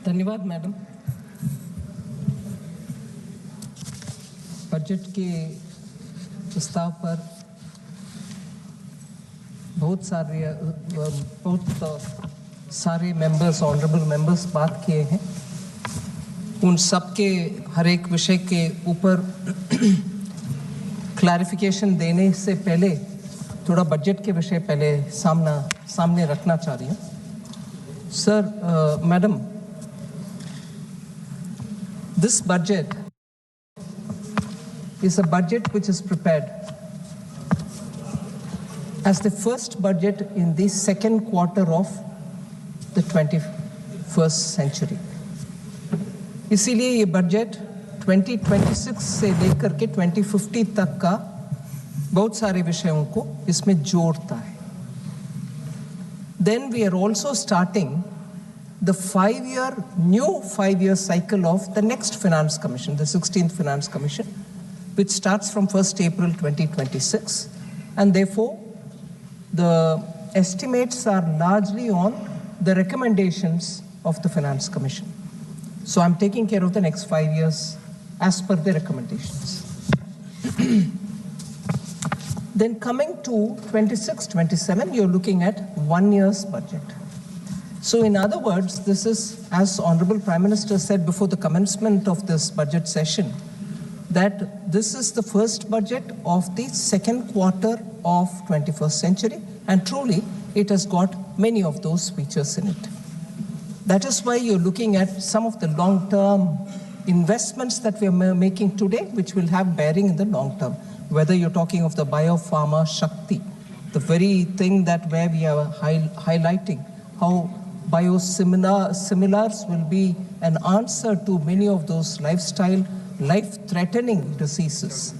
धन्यवाद madam. Budget के प्रस्ताव पर बहुत सारे मेंबर्स, ऑनरेबल मेंबर्स बात किए हैं। उन सब के हर एक विषय के ऊपर क्लैरिफिकेशन देने से पहले थोड़ा बजट के विषय पहले सामने रखना चाह रही हूँ। Sir, madam, this budget is a budget which is prepared as the first budget in the second quarter of the 21st century. इसीलिए ये बजट 2026 से लेकर के 2050 तक का बहुत सारे विषयों को इसमें जोड़ता है। Then we are also starting the new 5-year cycle of the next Finance Commission, the 16th Finance Commission, which starts from 1st April 2026. And therefore, the estimates are largely on the recommendations of the Finance Commission. So I'm taking care of the next 5 years as per the recommendations. Then coming to 26-27, you're looking at 1 year's budget. So in other words, this is, as Honorable Prime Minister said before the commencement of this budget session, that this is the first budget of the second quarter of 21st century, and truly it has got many of those features in it. That is why you're looking at some of the long-term investments that we are making today, which will have bearing in the long term. Whether you're talking of the Biopharma Shakti, the very thing that where we are highlighting how biosimilars will be an answer to many of those life-threatening diseases.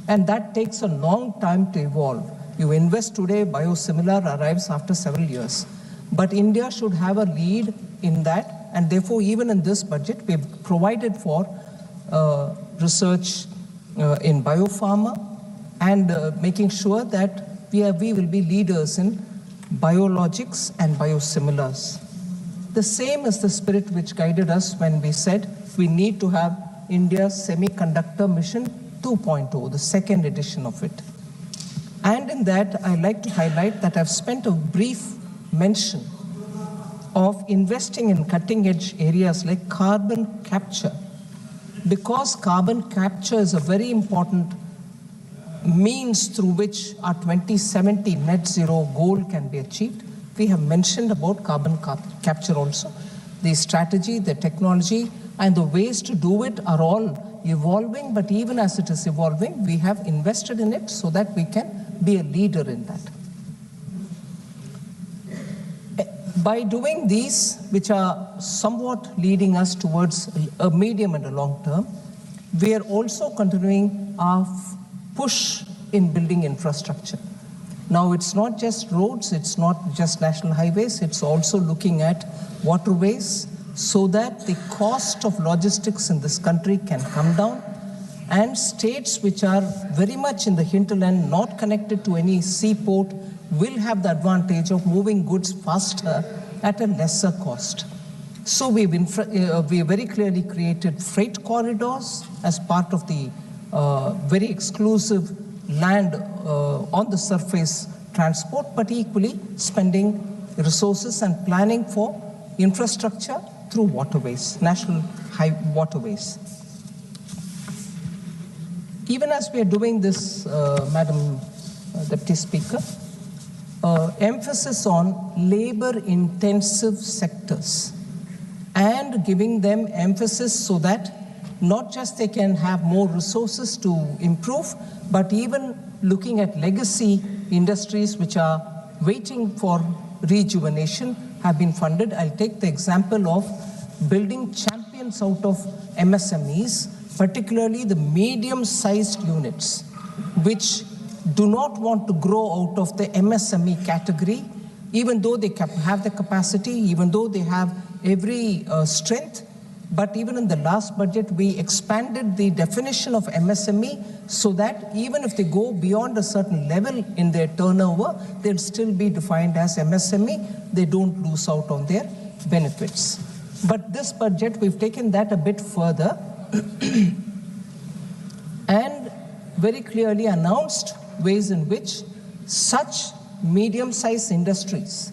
And that takes a long time to evolve. You invest today, biosimilar arrives after several years. But India should have a lead in that, and therefore even in this budget, we have provided for research in biopharma and making sure that we will be leaders in biologics and biosimilars. The same is the spirit which guided us when we said we need to have India's Semiconductor Mission 2.0, the second edition of it. And in that, I like to highlight that I've spent a brief mention of investing in cutting-edge areas like carbon capture. Because carbon capture is a very important means through which our 2070 net zero goal can be achieved. We have mentioned about carbon capture also. The strategy, the technology, and the ways to do it are all evolving, but even as it is evolving, we have invested in it so that we can be a leader in that. By doing these, which are somewhat leading us towards a medium and a long term, we are also continuing our push in building infrastructure. Now, it's not just roads, it's not just national highways, it's also looking at waterways so that the cost of logistics in this country can come down, and states which are very much in the hinterland, not connected to any seaport, will have the advantage of moving goods faster at a lesser cost. So we very clearly created freight corridors as part of the very exclusive land on the surface transport, but equally spending resources and planning for infrastructure through waterways, national high waterways. Even as we are doing this, Madam Deputy Speaker, emphasis on labor-intensive sectors and giving them emphasis so that not just they can have more resources to improve, but even looking at legacy industries which are waiting for rejuvenation have been funded. I'll take the example of building champions out of MSMEs, particularly the medium-sized units, which do not want to grow out of the MSME category, even though they have the capacity, even though they have every strength. But even in the last budget, we expanded the definition of MSME so that even if they go beyond a certain level in their turnover, they'll still be defined as MSME. They don't lose out on their benefits. But this budget, we've taken that a bit further and very clearly announced ways in which such medium-sized industries,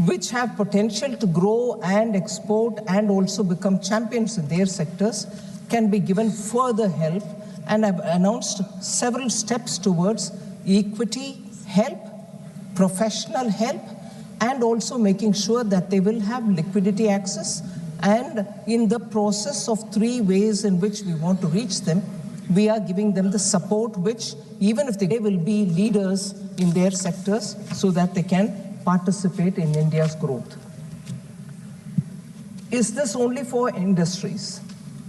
which have potential to grow and export and also become champions in their sectors, can be given further help, and I've announced several steps towards equity help, professional help, and also making sure that they will have liquidity access. And in the process of 3 ways in which we want to reach them, we are giving them the support which, even if they will be leaders in their sectors, so that they can participate in India's growth. Is this only for industries?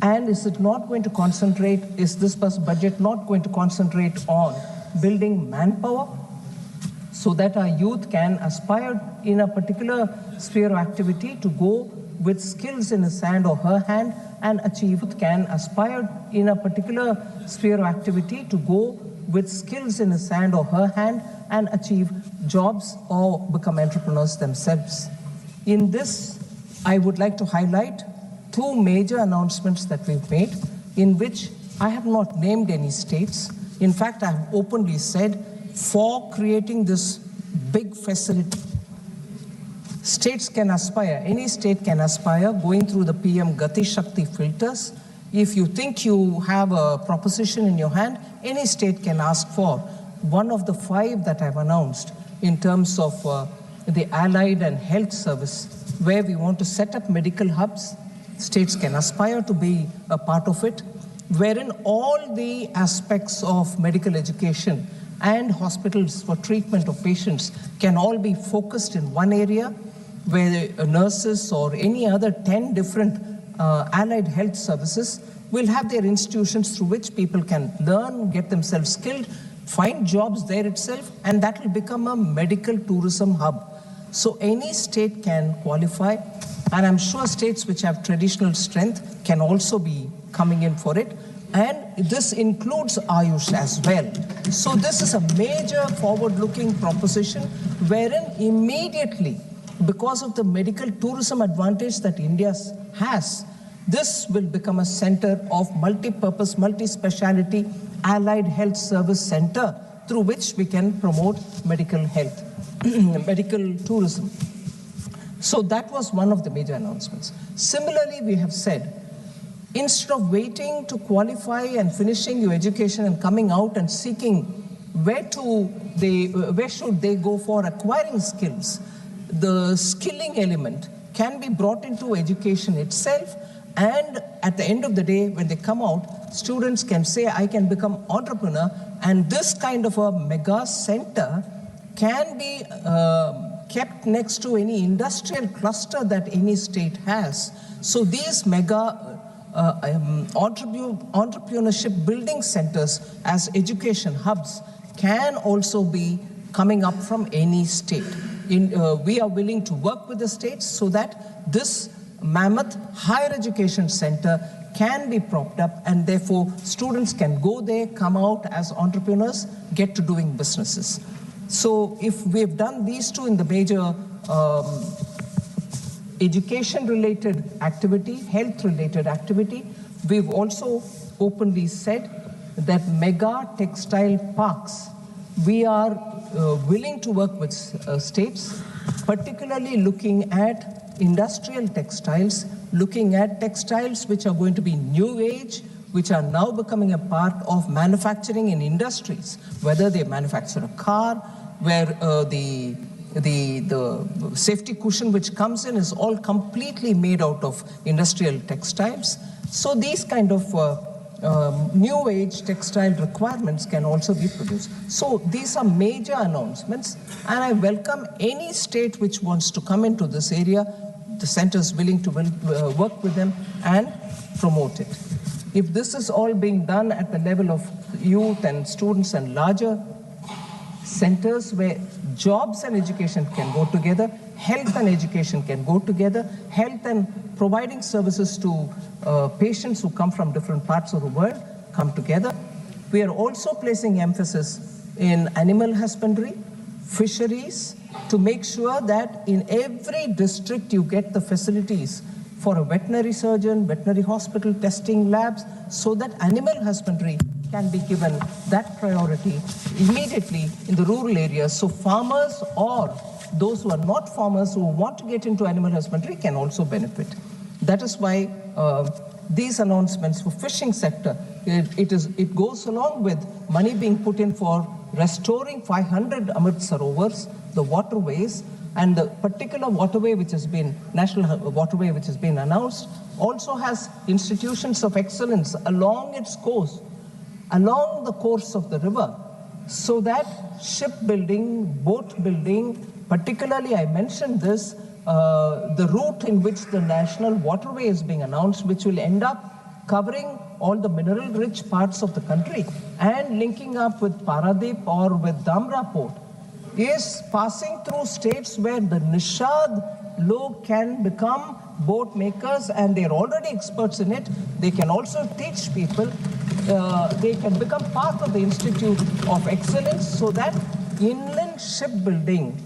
And is it not going to concentrate, is this budget not going to concentrate on building manpower so that our youth can aspire in a particular sphere of activity to go with skills in his hand or her hand and achieve, can aspire in a particular sphere of activity to go with skills in his hand or her hand and achieve jobs or become entrepreneurs themselves. In this, I would like to highlight 2 major announcements that we've made, in which I have not named any states. In fact, I have openly said, for creating this big facility, states can aspire, any state can aspire, going through the PM Gati Shakti filters. If you think you have a proposition in your hand, any state can ask for one of the 5 that I've announced in terms of the allied and health service, where we want to set up medical hubs. States can aspire to be a part of it, wherein all the aspects of medical education and hospitals for treatment of patients can all be focused in one area, where nurses or any other 10 different allied health services will have their institutions through which people can learn, get themselves skilled, find jobs there itself, and that will become a medical tourism hub. So any state can qualify, and I'm sure states which have traditional strength can also be coming in for it. And this includes Ayush as well. So this is a major forward-looking proposition, wherein immediately, because of the medical tourism advantage that India has, this will become a center of multi-purpose, multi-speciality allied health service center through which we can promote medical health, medical tourism. So that was one of the major announcements. Similarly, we have said, instead of waiting to qualify and finishing your education and coming out and seeking where should they go for acquiring skills, the skilling element can be brought into education itself, and at the end of the day, when they come out, students can say, I can become entrepreneur, and this kind of a mega center can be kept next to any industrial cluster that any state has. So these mega entrepreneurship building centers as education hubs can also be coming up from any state. We are willing to work with the states so that this mammoth higher education center can be propped up, and therefore students can go there, come out as entrepreneurs, get to doing businesses. So if we've done these 2 in the major education-related activity, health-related activity, we've also openly said that mega textile parks, we are willing to work with states, particularly looking at industrial textiles, looking at textiles which are going to be new age, which are now becoming a part of manufacturing in industries, whether they manufacture a car, where the safety cushion which comes in is all completely made out of industrial textiles. So these kind of new age textile requirements can also be produced. So these are major announcements, and I welcome any state which wants to come into this area. The center is willing to work with them and promote it. If this is all being done at the level of youth and students and larger centers where jobs and education can go together, health and education can go together, health and providing services to patients who come from different parts of the world come together. We are also placing emphasis in animal husbandry, fisheries, to make sure that in every district you get the facilities for a veterinary surgeon, veterinary hospital, testing labs, so that animal husbandry can be given that priority immediately in the rural areas. So farmers or those who are not farmers who want to get into animal husbandry can also benefit. That is why these announcements for fishing sector, it goes along with money being put in for restoring 500 Amrit Sarovars, the waterways, and the particular waterway which has been, national waterway which has been announced, also has institutions of excellence along its course, along the course of the river, so that shipbuilding, boat building, particularly I mentioned this, the route in which the national waterway is being announced, which will end up covering all the mineral-rich parts of the country and linking up with Paradip or with Dhamra port, is passing through states where the Nishad log can become boat makers, and they're already experts in it. They can also teach people. They can become part of the Institute of Excellence, so that inland shipbuilding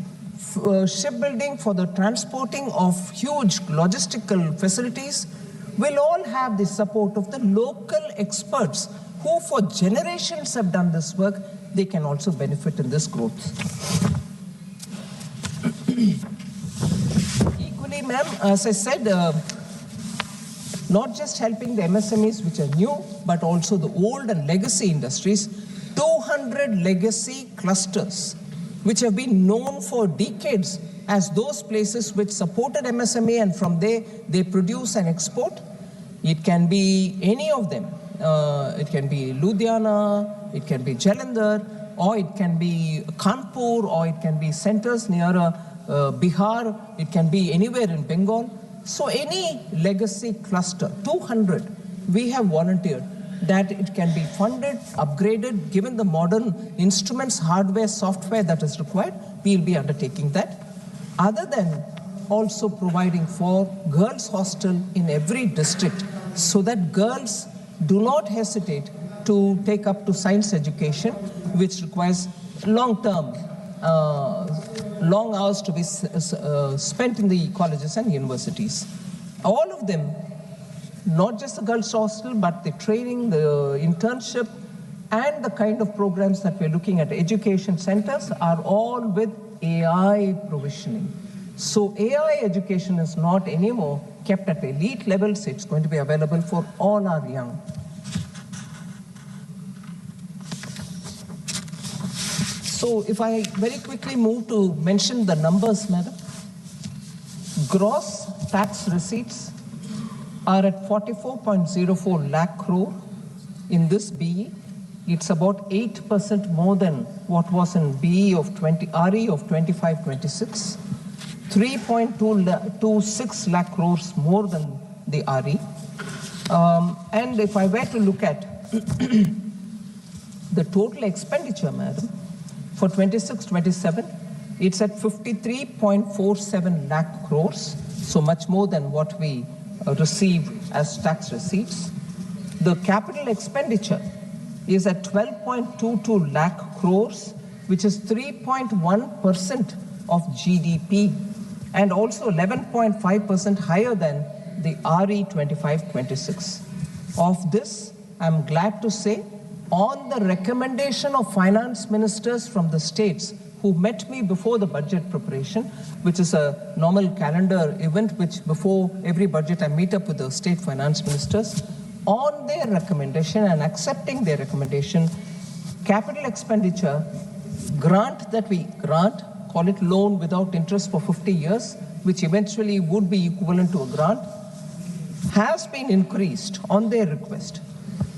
for the transporting of huge logistical facilities will all have the support of the local experts who for generations have done this work. They can also benefit in this growth. Equally, ma'am, as I said, not just helping the MSMEs which are new, but also the old and legacy industries, 200 legacy clusters which have been known for decades as those places which supported MSME, and from there they produce and export. It can be any of them. It can be Ludhiana, it can be Jalandhar, or it can be Kanpur, or it can be centers near Bihar, it can be anywhere in Bengal. So any legacy cluster, 200, we have volunteered that it can be funded, upgraded, given the modern instruments, hardware, software that is required, we'll be undertaking that. Other than also providing for girls' hostel in every district, so that girls do not hesitate to take up to science education, which requires long-term, long hours to be spent in the colleges and universities. All of them, not just the girls' hostel, but the training, the internship, and the kind of programs that we're looking at, education centers, are all with AI provisioning. So AI education is not anymore kept at elite levels. It's going to be available for all our young. So if I very quickly move to mention the numbers, madam. Gross tax receipts are at 44.04 lakh crore in this BE. It's about 8% more than what was in BE of RE of 25-26. 3.26 lakh crores more than the RE. And if I were to look at the total expenditure, madam, for 26-27, it's at 53.47 lakh crores, so much more than what we receive as tax receipts. The capital expenditure is at 12.22 lakh crores, which is 3.1% of GDP, and also 11.5% higher than the RE 25-26. Of this, I'm glad to say, on the recommendation of finance ministers from the states who met me before the budget preparation, which is a normal calendar event which before every budget I meet up with the state finance ministers, on their recommendation and accepting their recommendation, capital expenditure grant that we grant, call it loan without interest for 50 years, which eventually would be equivalent to a grant, has been increased on their request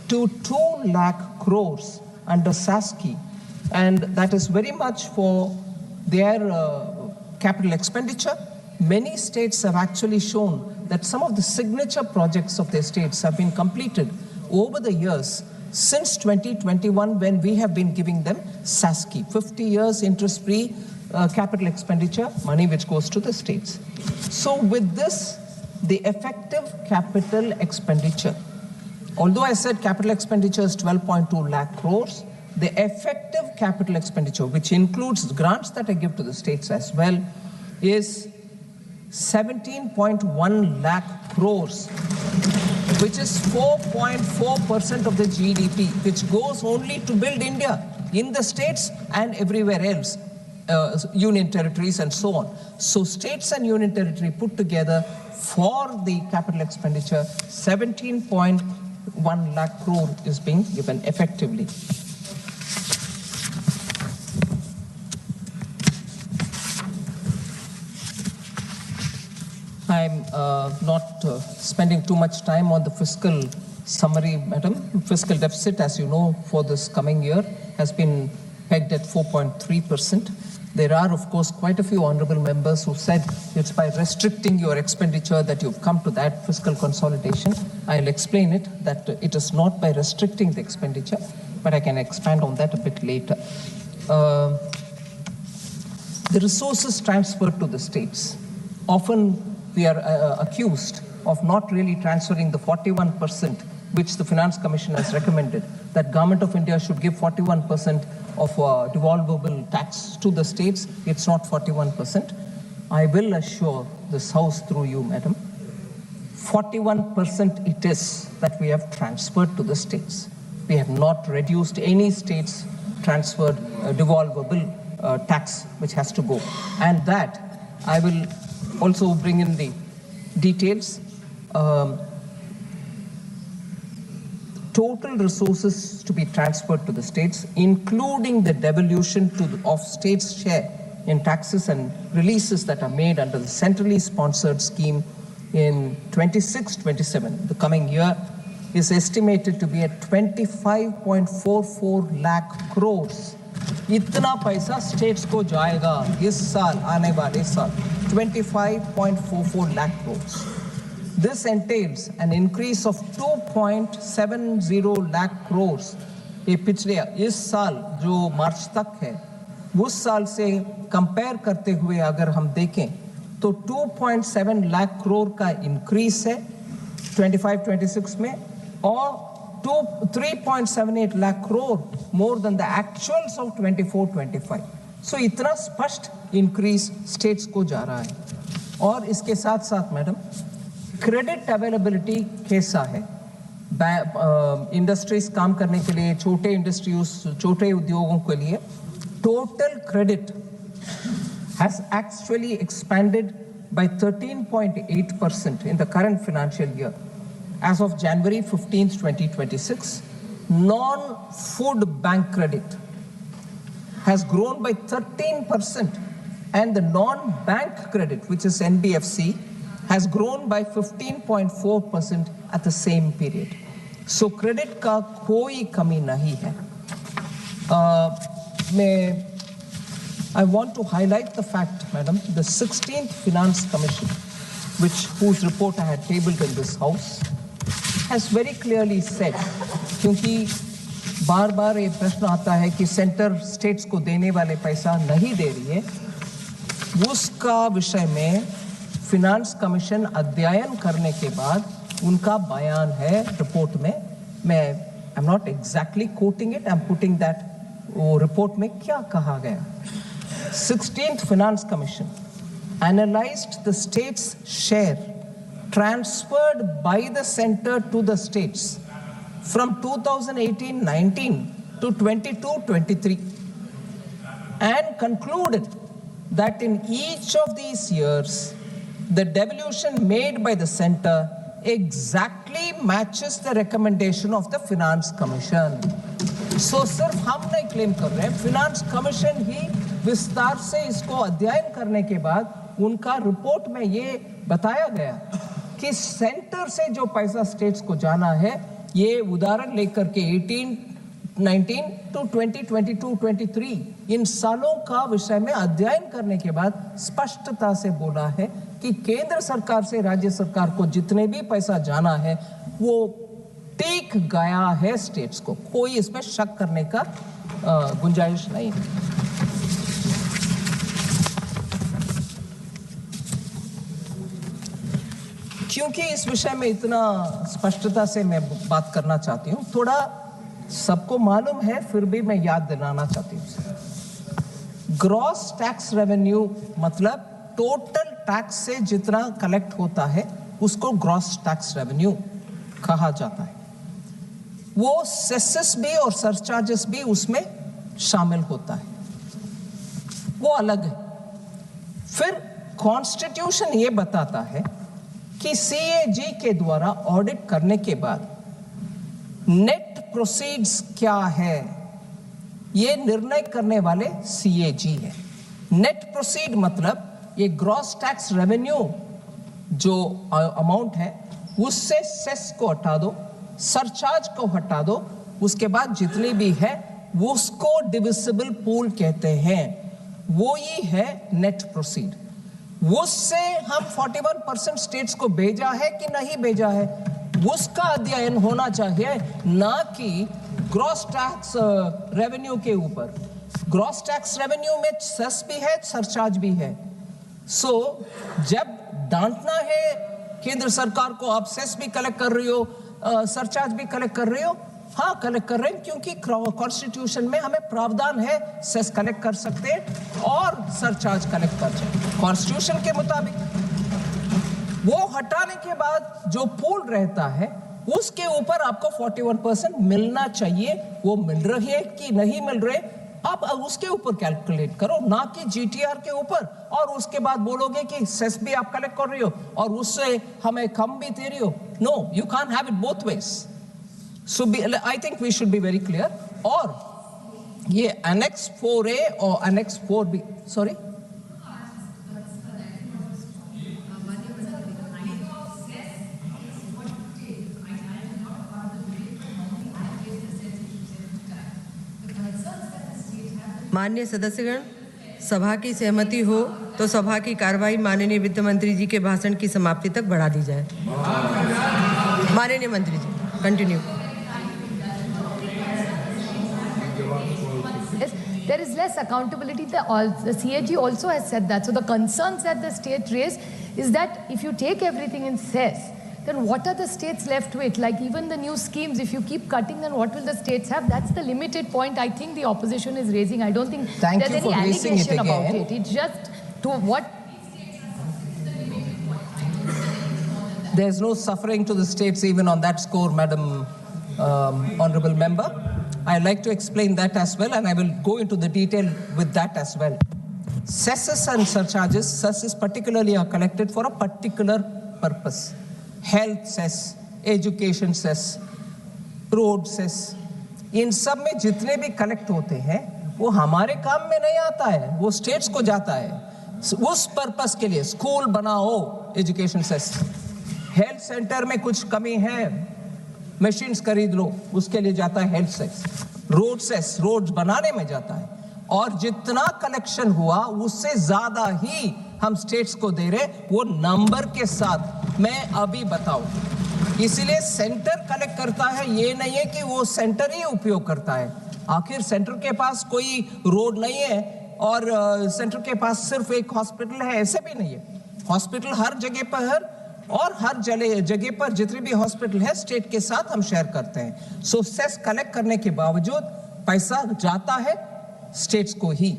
to 2 lakh crores under SASCI, and that is very much for their capital expenditure. Many states have actually shown that some of the signature projects of their states have been completed over the years since 2021, when we have been giving them SASCI, 50 years interest-free capital expenditure, money which goes to the states. So with this, the effective capital expenditure, although I said capital expenditure is 12.2 lakh crores, the effective capital expenditure, which includes grants that I give to the states as well, is 17.1 lakh crores, which is 4.4% of the GDP, which goes only to build India in the states and everywhere else, union territories and so on. So states and union territory put together for the capital expenditure, 17.1 lakh crore is being given effectively. I'm not spending too much time on the fiscal summary, madam. Fiscal deficit, as you know, for this coming year has been pegged at 4.3%. There are, of course, quite a few honorable members who said it's by restricting your expenditure that you've come to that fiscal consolidation. I'll explain it, that it is not by restricting the expenditure, but I can expand on that a bit later. The resources transferred to the states. Often we are accused of not really transferring the 41% which the Finance Commission has recommended, that Government of India should give 41% of devolvable tax to the states. It's not 41%. I will assure this House through you, madam, 41% it is that we have transferred to the states. We have not reduced any states transferred devolvable tax which has to go. And that I will also bring in the details. Total resources to be transferred to the states, including the devolution of states' share in taxes and releases that are made under the centrally sponsored scheme in 26-27, the coming year, is estimated to be at 25.44 lakh crores. इतना पैसा states को जाएगा इस साल, आने वाले साल, 25.44 lakh crores. This entails an increase of 2.70 lakh crores. ये पिछले इस साल जो मार्च तक है, उस साल से कंपेयर करते हुए अगर हम देखें तो 2.7 लाख करोड़ का इंक्रीज है 25-26 में, और 3.78 lakh crore more than the actuals of 24-25. So इतना स्पष्ट इंक्रीज स्टेट्स को जा रहा है. और इसके साथ साथ मैडम क्रेडिट अवेलेबिलिटी कैसा है? इंडस्ट्रीज काम करने के लिए, छोटे इंडस्ट्रीज, छोटे उद्योगों के लिए total credit has actually expanded by 13.8% in the current financial year. As of January 15th, 2026, non-food bank credit has grown by 13%, and the non-bank credit, which is NBFC, has grown by 15.4% at the same period. So credit का कोई कमी नहीं है. I want to highlight the fact, madam, the 16th Finance Commission, whose report I had tabled in this House, has very clearly said, क्योंकि बार बार ये प्रश्न आता है कि सेंटर स्टेट्स को देने वाले पैसा नहीं दे रही है, उसका विषय में फिनांस कमीशन अध्ययन करने के बाद उनका बयान है रिपोर्ट में. मैं I am not exactly coating it, I am putting that वो रिपोर्ट में क्या कहा गया. 16th Finance Commission analyzed the state's share transferred by the center to the states from 2018-19 to 22-23 and concluded that in each of these years the devolution made by the center exactly matches the recommendation of the Finance Commission. So सिर्फ हम नहीं claim कर रहे हैं, finance commission ही विस्तार से इसको अध्ययन करने के बाद उनका रिपोर्ट में ये बताया गया कि सेंटर से जो पैसा स्टेट्स को जाना है, ये उदाहरण लेकर के 18-19 to 20-22-23 इन सालों का विषय में अध्ययन करने के बाद स्पष्टता से बोला है कि केंद्र सरकार से राज्य सरकार को जितने भी पैसा जाना है वो टिक गया है स्टेट्स को. कोई इसमें शक करने का गुंजाइश नहीं है. क्योंकि इस विषय में इतना स्पष्टता से मैं बात करना चाहती हूँ, थोड़ा सबको मालूम है फिर भी मैं याद दिलाना चाहती हूँ. ग्रॉस टैक्स रेवेन्यू मतलब टोटल टैक्स से जितना कलेक्ट होता है उसको ग्रॉस टैक्स रेवेन्यू कहा जाता है। वो सेसेस भी और सरचार्जेस भी उसमें शामिल होता है, वो अलग है। फिर कॉन्स्टिट्यूशन ये बताता है कि सीएजी के द्वारा ऑडिट करने के बाद नेट प्रोसीड्स क्या है, ये निर्णय करने वाले सीएजी है। नेट प्रोसीड मतलब ये ग्रॉस टैक्स रेवेन्यू जो अमाउंट है उससे सेस को हटा दो, सरचार्ज को हटा दो, उसके बाद जितनी भी है उसको डिविजिबल पूल कहते हैं, वो ही है नेट प्रोसीड। उससे हम 41% स्टेट्स को भेजा है कि नहीं भेजा है, उसका अध्ययन होना चाहिए, ना कि ग्रॉस टैक्स रेवेन्यू के ऊपर। ग्रॉस टैक्स रेवेन्यू में सेस भी है, सरचार्ज भी है। सो जब डांटना है केंद्र सरकार को, आप सेस भी कलेक्ट कर रही हो, सरचार्ज भी कलेक्ट कर रही हो, हाँ कलेक्ट कर रहे हैं, क्योंकि कॉन्स्टिट्यूशन में हमें प्रावधान है सेस कलेक्ट कर सकते हैं और सरचार्ज कलेक्ट कर सकते हैं कॉन्स्टिट्यूशन के मुताबिक। वो हटाने के बाद जो पूल रहता है उसके ऊपर आपको 41% मिलना चाहिए। वो मिल रही है कि नहीं मिल रहे, आप उसके ऊपर कैलकुलेट करो, ना कि जीटीआर के ऊपर, और उसके बाद बोलोगे कि सेस भी आप कलेक्ट कर रही हो और उससे हमें कम भी दे रही हो। No, you can't have it both ways. So I think we should be very clear। और ये Annex 4A और Annex 4B, sorry, माननीय सदस्यगण, सभा की सहमति हो तो सभा की कार्रवाई माननीय वित्त मंत्री जी के भाषण की समाप्ति तक बढ़ा दी जाए। माननीय मंत्री जी, continue. There is less accountability. The CAG also has said that. So the concerns that the state raised is that if you take everything in cess, then what are the states left with? Like even the new schemes, if you keep cutting, then what will the states have? That's the limited point I think the opposition is raising. I don't think there's any allegation about it. It's just to what. There's no suffering to the states even on that score, Madam Honorable Member. I'd like to explain that as well, and I will go into the detail with that as well. Cesses and surcharges, cesses particularly are collected for a particular purpose. Health cess, education cess, road cess, इन सब में जितने भी collect होते हैं वो हमारे काम में नहीं आता है, वो स्टेट्स को जाता है उस पर्पस के लिए। स्कूल बनाओ, एजुकेशन सेस, हेल्थ सेंटर में कुछ कमी है, मशीन्स खरीद लो, उसके लिए जाता है health cess. Road cess, road बनाने में जाता है, और जितना कलेक्शन हुआ उससे ज्यादा ही हम स्टेट्स को दे रहे, वो नंबर के साथ मैं अभी बताऊं। इसलिए सेंटर कलेक्ट करता है, ये नहीं है कि वो सेंटर ही उपयोग करता है। आखिर सेंटर के पास कोई रोड नहीं है और सेंटर के पास सिर्फ एक हॉस्पिटल है, ऐसे भी नहीं है। हॉस्पिटल हर जगह पर, और हर जगह पर जितने भी हॉस्पिटल है स्टेट के साथ हम शेयर करते हैं। सो सेस कलेक्ट करने के बावजूद पैसा जाता है स्टेट्स को ही।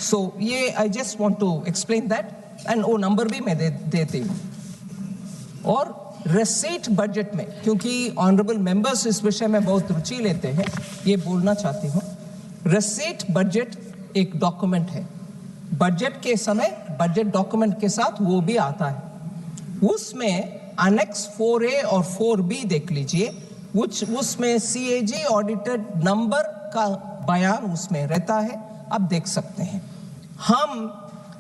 सो ये I just want to explain that, and वो नंबर भी मैं देती हूँ। और रिसीट बजट में, क्योंकि ऑनरेबल मेंबर्स इस विषय में बहुत रुचि लेते हैं, ये बोलना चाहती हूँ। रिसीट बजट एक डॉक्यूमेंट है, बजट के समय बजट डॉक्यूमेंट के साथ वो भी आता है। उसमें Annex 4A और 4B देख लीजिए, उसमें CAG ऑडिटेड नंबर का बयान उसमें रहता है, आप देख सकते हैं। हम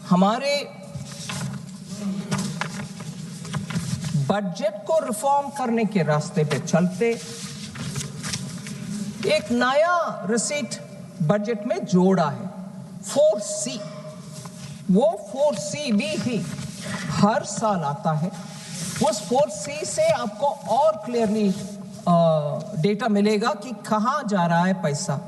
हमारे बजट को रिफॉर्म करने के रास्ते पे चलते एक नया रिसीट बजट में जोड़ा है, 4C। वो 4C भी ही हर साल आता है। उस 4C से आपको और क्लियरली डेटा मिलेगा कि कहाँ जा रहा है पैसा।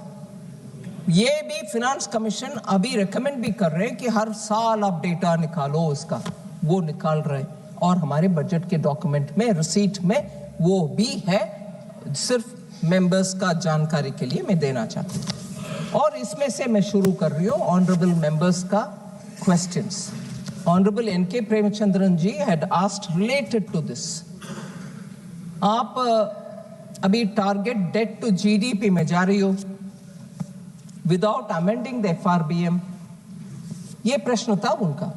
ये भी फिनांस कमीशन अभी रेकमेंड भी कर रहे हैं कि हर साल आप डेटा निकालो उसका, वो निकाल रहे हैं। और हमारे बजट के डॉक्यूमेंट में, रिसीट में वो भी है, सिर्फ मेंबर्स का जानकारी के लिए मैं देना चाहती हूँ। और इसमें से मैं शुरू कर रही हूँ ऑनरेबल मेंबर्स का questions. Honorable N.K. Premchandran ji had asked related to this. आप अभी टारगेट डेट टू जीडीपी में जा रही हो विदाउट अमेंडिंग द एफआरबीएम, ये प्रश्न था उनका।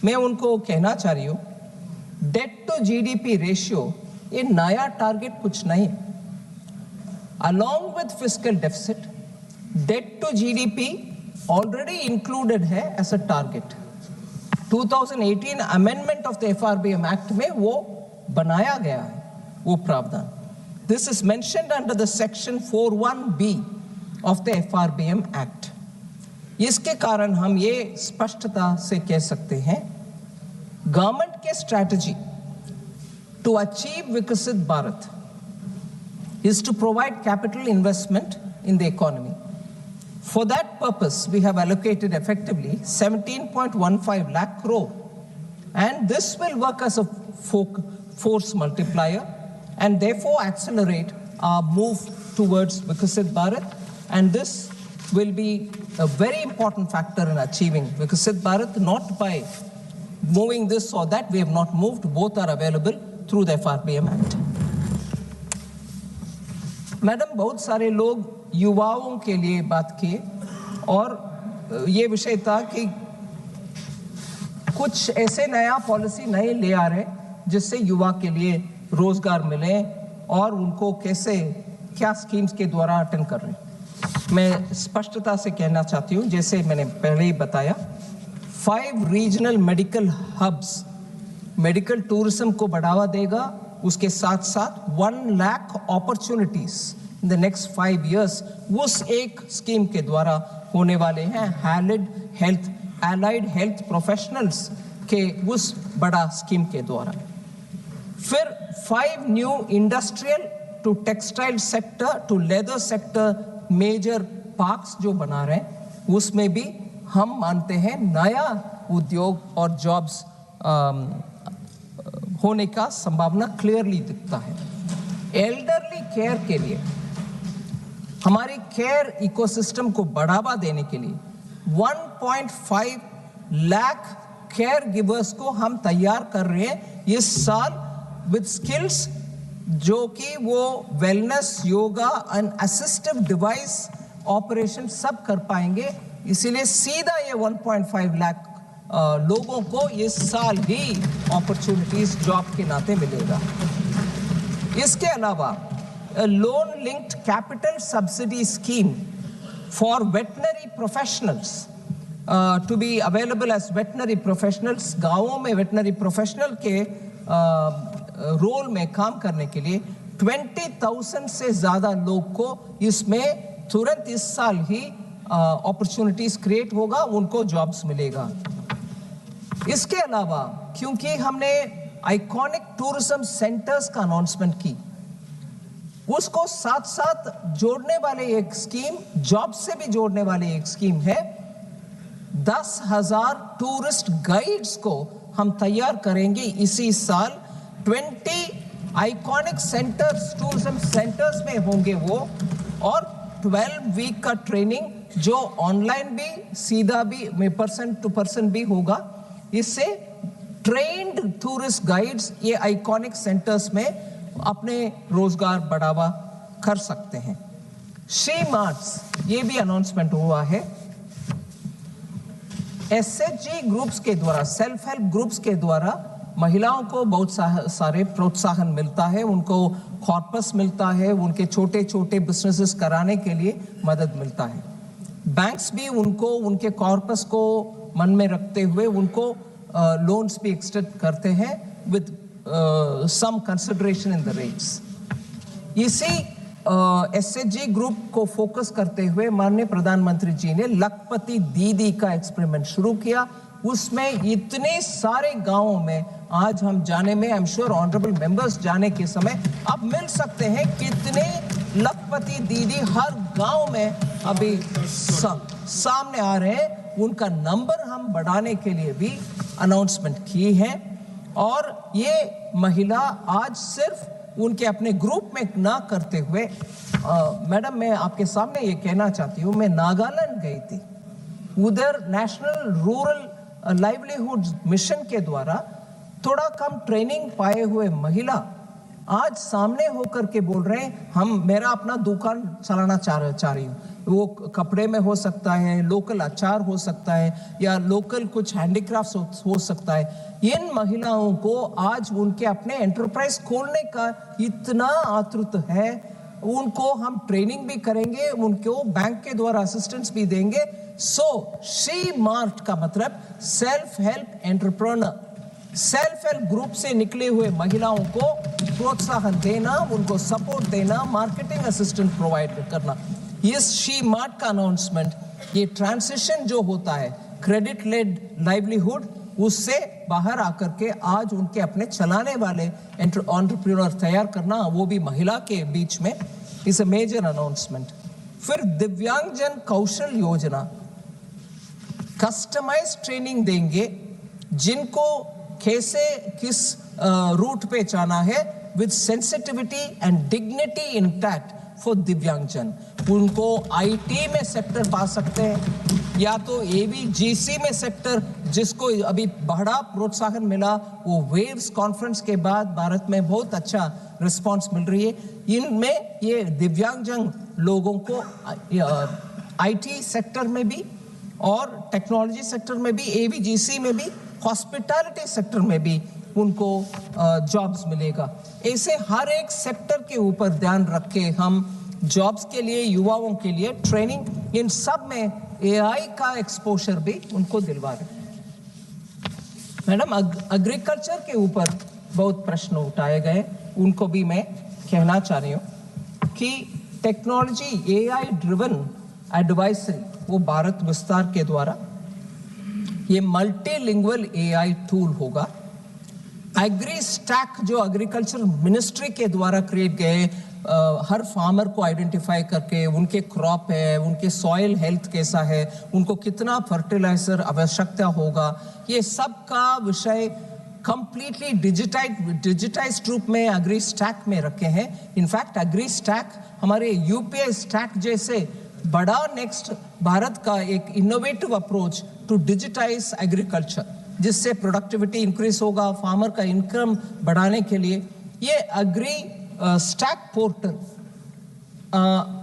मैं उनको कहना चाह रही हूँ, डेट टू जीडीपी रेशियो ये नया टारगेट कुछ नहीं। Along with fiscal deficit, debt to GDP already included है as a target. 2018 amendment of the FRBM act में वो बनाया गया है वो प्रावधान। This is mentioned under the section 41B of the FRBM Act. इसके कारण हम ये स्पष्टता से कह सकते हैं, गवर्नमेंट के स्ट्रैटेजी टू अचीव विकसित Bharat is to provide capital investment in the economy. For that purpose, we have allocated effectively 17.15 lakh crore, and this will work as a force multiplier and therefore accelerate our move towards Vikasit Bharat, and this will be a very important factor in achieving Vikasit Bharat, not by moving this or that. We have not moved, both are available through the FRBM Act. Madam, बहुत सारे लोग युवाओं के लिए बात किए और ये विषय था कि कुछ ऐसे नया पॉलिसी नए ले आ रहे जिससे युवा के लिए रोजगार मिले और उनको कैसे क्या स्कीम्स के द्वारा अटेंड कर रहे हैं। मैं स्पष्टता से कहना चाहती हूँ, जैसे मैंने पहले ही बताया, 5 regional medical hubs medical tourism को बढ़ावा देगा, उसके साथ साथ 1 lakh opportunities in the next 5 years उस एक स्कीम के द्वारा होने वाले हैं। एलाइड हेल्थ प्रोफेशनल्स के उस बड़ा स्कीम के द्वारा। फिर 5 new industrial to textile sector to leather sector major parks जो बना रहे हैं, उसमें भी हम मानते हैं नया उद्योग और जॉब्स होने का संभावना क्लियरली दिखता है। एल्डरली केयर के लिए हमारी केयर इकोसिस्टम को बढ़ावा देने के लिए 1.5 लाख केयर गिवर्स को हम तैयार कर रहे हैं इस साल विद स्किल्स, जो कि वो wellness, yoga and assistive device operation सब कर पाएंगे। इसीलिए सीधा ये 1.5 लाख लोगों को इस साल ही अपॉर्चुनिटीज जॉब के नाते मिलेगा। इसके अलावा loan linked capital subsidy scheme for veterinary professionals to be available as veterinary professionals, गांवों में वेटनरी प्रोफेशनल के रोल में काम करने के लिए 20,000 से ज्यादा लोग को इसमें तुरंत इस साल ही अपॉर्चुनिटीज क्रिएट होगा, उनको जॉब्स मिलेगा। इसके अलावा क्योंकि हमने आइकॉनिक टूरिज्म सेंटर्स का अनाउंसमेंट की, उसको साथ साथ जोड़ने वाले एक स्कीम, जॉब से भी जोड़ने वाले एक स्कीम है। 10,000 टूरिस्ट गाइड्स को हम तैयार करेंगे इसी साल। 20 आइकॉनिक सेंटर्स, टूरिज्म सेंटर्स में होंगे वो, और 12 वीक का ट्रेनिंग जो ऑनलाइन भी, सीधा भी, पर्सन टू पर्सन भी होगा। इससे ट्रेन्ड टूरिस्ट गाइड्स ये आइकॉनिक सेंटर्स में अपने रोजगार बढ़ावा कर सकते हैं। श्री मार्ट्स, ये भी अनाउंसमेंट हुआ है। एसएचजी ग्रुप्स के द्वारा, सेल्फ हेल्प ग्रुप्स के द्वारा महिलाओं को बहुत सारे प्रोत्साहन मिलता है, उनको कॉर्पस मिलता है, उनके छोटे छोटे बिजनेसेस कराने के लिए मदद मिलता है। बैंक्स भी उनको उनके कॉर्पस को मन में रखते हुए उनको लोन्स भी एक्सटेंड करते हैं with some consideration in the rates. इसी एसएचजी ग्रुप को फोकस करते हुए माननीय प्रधानमंत्री जी ने लखपति दीदी का एक्सपेरिमेंट शुरू किया। उसमें इतने सारे गांवों में आज हम जाने में, आई एम श्योर ऑनरेबल मेंबर्स जाने के समय अब मिल सकते हैं कितने लखपति दीदी हर गांव में अभी सामने आ रहे हैं। उनका नंबर हम बढ़ाने के लिए भी अनाउंसमेंट की है। और ये महिला आज सिर्फ उनके अपने ग्रुप में ना करते हुए, मैडम मैं आपके सामने ये कहना चाहती हूँ, मैं नागालैंड गई थी, उधर नेशनल रूरल लाइवलीहुड मिशन के द्वारा थोड़ा कम ट्रेनिंग पाए हुए महिला आज सामने होकर के बोल रहे हैं मेरा अपना दुकान चलाना चाह रही हूँ। वो कपड़े में हो सकता है, लोकल अचार हो सकता है, या लोकल कुछ हैंडीक्राफ्ट्स हो सकता है। इन महिलाओं को आज उनके अपने एंटरप्राइज खोलने का इतना आतुर है, उनको हम ट्रेनिंग भी करेंगे, उनको बैंक के द्वारा असिस्टेंस भी देंगे। सो शी मार्ट का मतलब self help entrepreneur, self help group से निकले हुए महिलाओं को प्रोत्साहन देना, उनको सपोर्ट देना, मार्केटिंग असिस्टेंट प्रोवाइड करना। इस शी मार्ट का अनाउंसमेंट, ये ट्रांसिशन जो होता है क्रेडिट लेड लाइवलीहुड, उससे बाहर आकर के आज उनके अपने चलाने वाले एंटरप्रेन्योर तैयार करना, वो भी महिला के बीच में, इज अ मेजर अनाउंसमेंट। फिर दिव्यांगजन कौशल योजना, कस्टमाइज ट्रेनिंग देंगे जिनको कैसे किस रूट पे जाना है, with sensitivity and dignity intact for दिव्यांगजन। उनको आईटी में सेक्टर पा सकते हैं, या तो एबीजीसी में सेक्टर, जिसको अभी बड़ा प्रोत्साहन मिला, वो वेव्स कॉन्फ्रेंस के बाद भारत में बहुत अच्छा रिस्पांस मिल रही है। इनमें ये दिव्यांगजन लोगों को आईटी सेक्टर में भी और टेक्नोलॉजी सेक्टर में भी, एबीजीसी में भी, हॉस्पिटैलिटी सेक्टर में भी उनको जॉब्स मिलेगा। ऐसे हर एक सेक्टर के ऊपर ध्यान रख के हम जॉब्स के लिए, युवाओं के लिए ट्रेनिंग, इन सब में एआई का एक्सपोजर भी उनको दिलवा रहे हैं। मैडम, एग्रीकल्चर के ऊपर बहुत प्रश्न उठाए गए, उनको भी मैं कहना चाह रही हूँ कि टेक्नोलॉजी एआई ड्रिवन एडवाइजरी, वो भारत विस्तार के द्वारा ये मल्टीलिंगुअल एआई टूल होगा। एग्री स्टैक जो एग्रीकल्चर मिनिस्ट्री के द्वारा क्रिएट गए, हर फार्मर को आइडेंटिफाई करके उनके क्रॉप है, उनके सॉइल हेल्थ कैसा है, उनको कितना फर्टिलाइजर आवश्यकता होगा, ये सब का विषय कंप्लीटली डिजिटाइज्ड रूप में एग्री स्टैक में रखे हैं। इनफैक्ट एग्री स्टैक हमारे यूपीआई स्टैक जैसे बड़ा नेक्स्ट भारत का एक innovative approach to digitize agriculture, जिससे प्रोडक्टिविटी इंक्रीज होगा, फार्मर का इनकम बढ़ाने के लिए ये एग्री स्टैक पोर्टल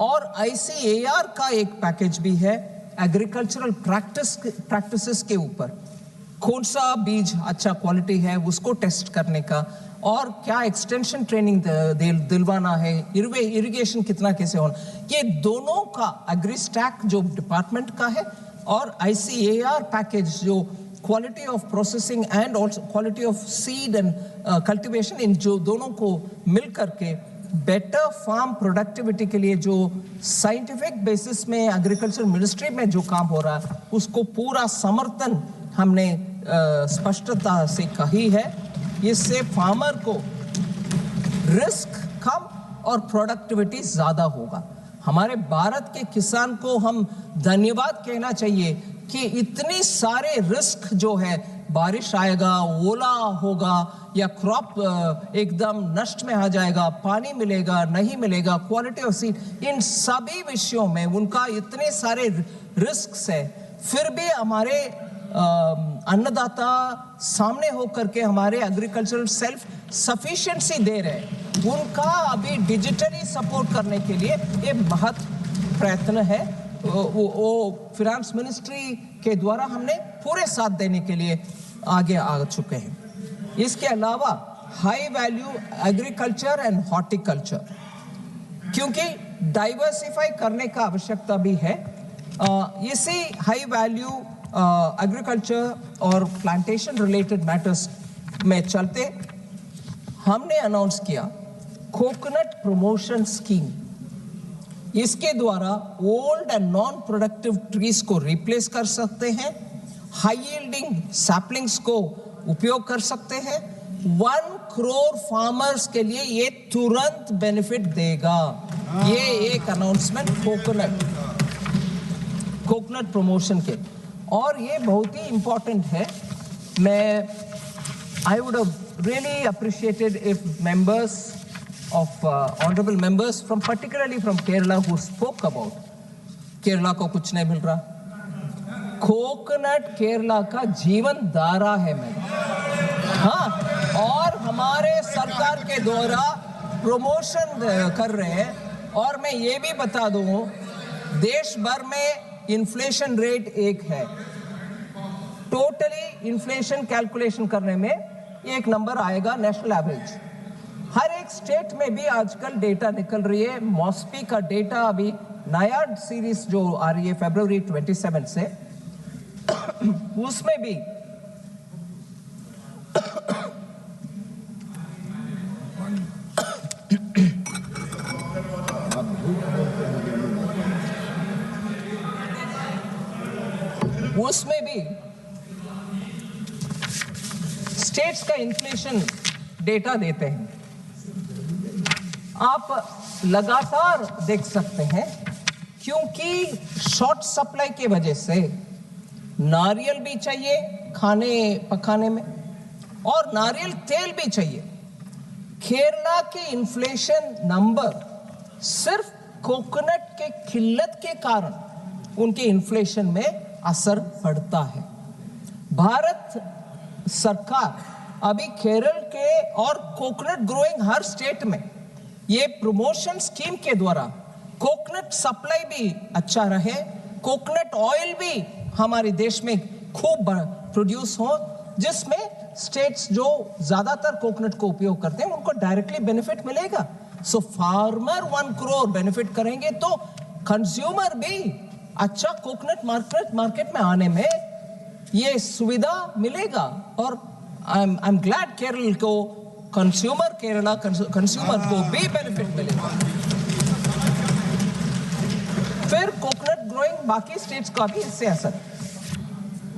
और आईसीएआर का एक पैकेज भी है एग्रीकल्चरल प्रैक्टिसेस के ऊपर, कौन सा बीज अच्छा क्वालिटी है उसको टेस्ट करने का, और क्या एक्सटेंशन ट्रेनिंग दिलवाना है, इरिगेशन कितना कैसे होना, ये दोनों का एग्री स्टैक जो डिपार्टमेंट का है और आईसीएआर पैकेज जो quality of processing and also quality of seed and cultivation, इन जो दोनों को मिल करके बेटर फार्म प्रोडक्टिविटी के लिए जो साइंटिफिक बेसिस में एग्रीकल्चर मिनिस्ट्री में जो काम हो रहा है, उसको पूरा समर्थन हमने स्पष्टता से कही है। इससे फार्मर को रिस्क कम और प्रोडक्टिविटी ज्यादा होगा। हमारे भारत के किसान को हम धन्यवाद कहना चाहिए कि इतनी सारे रिस्क जो है, बारिश आएगा, ओला होगा, या क्रॉप एकदम नष्ट में आ जाएगा, पानी मिलेगा नहीं मिलेगा, क्वालिटी ऑफ सीड, इन सभी विषयों में उनका इतने सारे रिस्क है, फिर भी हमारे अन्नदाता सामने होकर के हमारे एग्रीकल्चरल सेल्फ सफिशिएंसी दे रहे हैं। उनका अभी डिजिटली सपोर्ट करने के लिए ये बहुत प्रयत्न है, वो फाइनेंस मिनिस्ट्री के द्वारा हमने पूरे साथ देने के लिए आगे आ चुके हैं। इसके अलावा high value agriculture and horticulture, क्योंकि डाइवर्सिफाई करने का आवश्यकता भी है, इसी हाई वैल्यू एग्रीकल्चर और प्लांटेशन रिलेटेड मैटर्स में चलते हमने अनाउंस किया कोकोनट प्रमोशन स्कीम। इसके द्वारा old and non productive trees को रिप्लेस कर सकते हैं, हाई यील्डिंग सैपलिंग्स को उपयोग कर सकते हैं। 1 करोड़ फार्मर्स के लिए ये तुरंत बेनिफिट देगा। ये एक अनाउंसमेंट कोकोनट प्रमोशन के, और ये बहुत ही इंपॉर्टेंट है। मैं I would have really appreciated if members of honorable members from particularly from Kerala who spoke about Kerala को कुछ नहीं मिल रहा, कोकोनट केरला का जीवन धारा है मैडम। हाँ, और हमारे सरकार के द्वारा प्रमोशन कर रहे हैं। और मैं ये भी बता दूं, देश भर में इन्फ्लेशन रेट 1 है। टोटली इन्फ्लेशन कैलकुलेशन करने में एक नंबर आएगा नेशनल एवरेज। हर एक स्टेट में भी आजकल डेटा निकल रही है। मॉस्पी का डेटा अभी नया सीरीज जो आ रही है फरवरी 27 से, उसमें भी स्टेट्स का इन्फ्लेशन डेटा देते हैं। आप लगातार देख सकते हैं, क्योंकि शॉर्ट सप्लाई की वजह से नारियल भी चाहिए खाने पकाने में और नारियल तेल भी चाहिए। केरला के इन्फ्लेशन नंबर सिर्फ कोकोनट के किल्लत के कारण उनके इन्फ्लेशन में असर पड़ता है। भारत सरकार अभी केरल के और कोकोनट ग्रोइंग हर स्टेट में ये प्रमोशन स्कीम के द्वारा कोकोनट सप्लाई भी अच्छा रहे, कोकोनट ऑयल भी हमारे देश में खूब प्रोड्यूस हो, जिसमें स्टेट्स जो ज्यादातर कोकोनट को उपयोग करते हैं उनको डायरेक्टली बेनिफिट मिलेगा। सो फार्मर 1 करोड़ बेनिफिट करेंगे तो कंज्यूमर भी अच्छा कोकोनट मार्केट में आने में ये सुविधा मिलेगा। और आई एम ग्लैड केरल को कंज्यूमर को भी बेनिफिट मिलेगा। फिर कोकोनट ग्रोइंग बाकी स्टेट्स का भी इससे असर।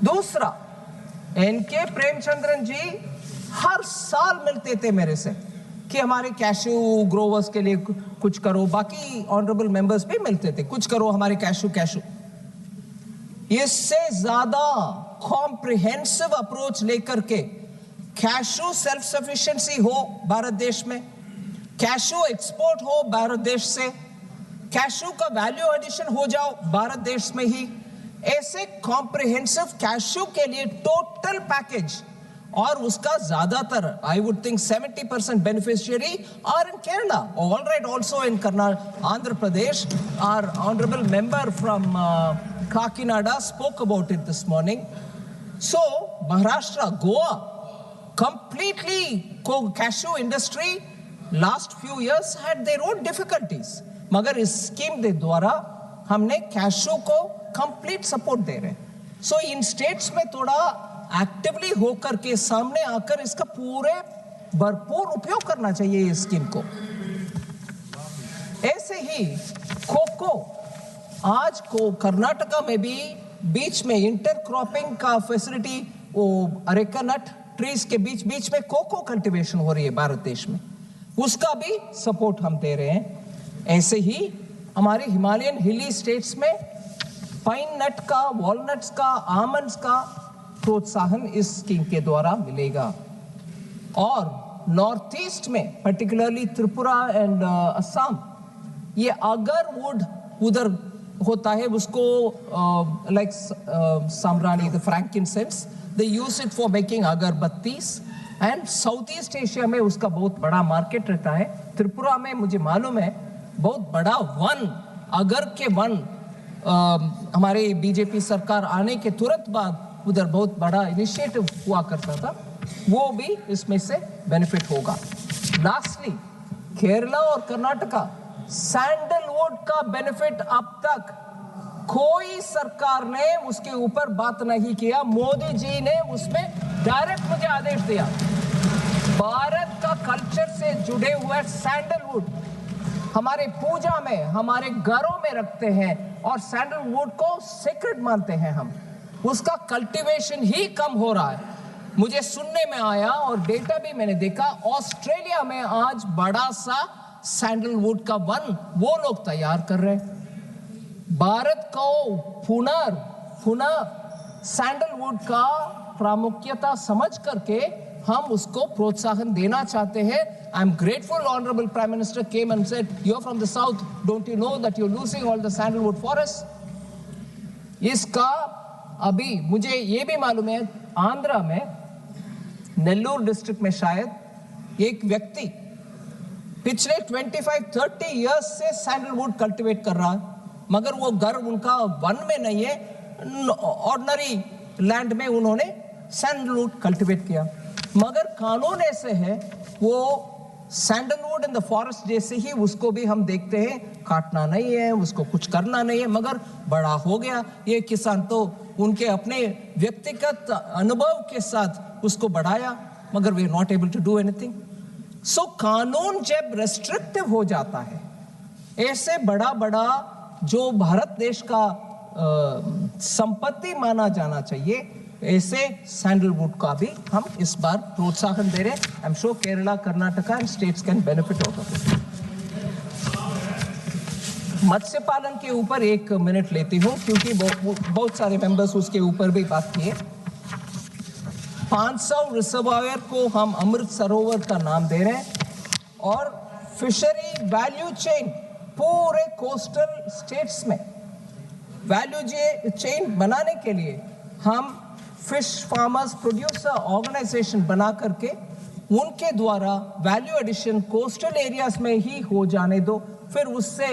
दूसरा, एनके प्रेमचंद्रन जी हर साल मिलते थे मेरे से कि हमारे कैशू ग्रोवर्स के लिए कुछ करो। बाकी ऑनरेबल मेंबर्स भी मिलते थे, कुछ करो हमारे कैशू। इससे ज्यादा कॉम्प्रिहेंसिव अप्रोच लेकर के कैशू सेल्फ सफिशिएंसी हो भारत देश में, कैशू एक्सपोर्ट हो भारत देश से, कैशू का वैल्यू एडिशन हो जाओ भारत देश में ही। ऐसे कॉम्प्रिहेंसिव कैशू के लिए टोटल पैकेज, और उसका ज्यादातर I would think 70% beneficiary are in Kerala, all right, also in Karnataka, Andhra Pradesh. Our honourable member from Kakinada spoke about it this morning. So Maharashtra, Goa, completely cashew industry last few years had their own difficulties. मगर इस scheme के द्वारा हमने cashew को complete support दे रहे हैं। सो इन states में थोड़ा एक्टिवली होकर के सामने आकर इसका पूरे भरपूर उपयोग करना चाहिए इस स्कीम को। ऐसे ही कोको, आज को कर्नाटका में भी बीच में इंटरक्रॉपिंग का फैसिलिटी, वो अरेका नट ट्रीज के बीच में कोको कल्टीवेशन हो रही है भारत देश में, उसका भी सपोर्ट हम दे रहे हैं। ऐसे ही हमारे हिमालयन हिली स्टेट्स में पाइन नट का, वॉलनट्स का, आमंड्स का प्रोत्साहन इस स्कीम के द्वारा मिलेगा। और नॉर्थ ईस्ट में पर्टिकुलरली त्रिपुरा एंड असम, ये अगरवुड उधर होता है, उसको लाइक साम्रानी, the frankincense, they use it for making अगरबत्तीस। एंड साउथ ईस्ट एशिया में उसका बहुत बड़ा मार्केट रहता है। त्रिपुरा में मुझे मालूम है बहुत बड़ा वन, अगर के वन, हमारे बीजेपी सरकार आने के तुरंत बाद उधर बहुत बड़ा इनिशिएटिव हुआ करता था, वो भी इसमें से बेनिफिट होगा। लास्टली, केरला और कर्नाटका, सैंडलवुड का बेनिफिट अब तक कोई सरकार ने उसके ऊपर बात नहीं किया। मोदी जी ने उसमें डायरेक्ट मुझे आदेश दिया। भारत का कल्चर से जुड़े हुए सैंडलवुड हमारे पूजा में, हमारे घरों में रखते हैं और सैंडलवुड को सेक्रेड मानते हैं हम। उसका कल्टीवेशन ही कम हो रहा है। मुझे सुनने में आया और डेटा भी मैंने देखा, ऑस्ट्रेलिया में आज बड़ा सा सैंडलवुड का वन वो लोग तैयार कर रहे हैं। भारत को पुनः सैंडलवुड का प्रामुख्यता समझ करके हम उसको प्रोत्साहन देना चाहते हैं। I am grateful honourable prime minister came and said, you are from the south, don't you know that you are losing all the sandalwood forest. इसका अभी मुझे ये भी मालूम है आंध्रा में नेल्लूर डिस्ट्रिक्ट में शायद एक व्यक्ति पिछले 25-30 इयर्स से सैंडलवुड कल्टीवेट कर रहा है, मगर वो घर उनका वन में नहीं है, ऑर्डिनरी लैंड में उन्होंने सैंडलवुड कल्टीवेट किया। मगर कानून ऐसे है वो सैंडलवुड इन द फॉरेस्ट जैसे ही उसको भी हम देखते हैं काटना नहीं है, उसको कुछ करना नहीं है, मगर बड़ा हो गया ये किसान तो उनके अपने व्यक्तिगत अनुभव के साथ उसको बढ़ाया, मगर we are not able to do anything. So कानून जब रेस्ट्रिक्टिव हो जाता है, ऐसे बड़ा बड़ा जो भारत देश का संपत्ति माना जाना चाहिए, ऐसे सैंडलवुड का भी हम इस बार प्रोत्साहन दे रहे हैं। I am sure Kerala, Karnataka and states can benefit out of it. मत्स्य पालन के ऊपर 1 मिनट लेती हूं क्योंकि बहुत सारे मेंबर्स उसके ऊपर भी बात किए। 500 रिजर्वायर को हम अमृत सरोवर का नाम दे रहे हैं और फिशरी वैल्यू चेन पूरे कोस्टल स्टेट्स में वैल्यू चेन बनाने के लिए हम फिश फार्मर्स प्रोड्यूसर ऑर्गेनाइजेशन बना करके उनके द्वारा वैल्यू एडिशन कोस्टल एरियाज में ही हो जाने दो, फिर उससे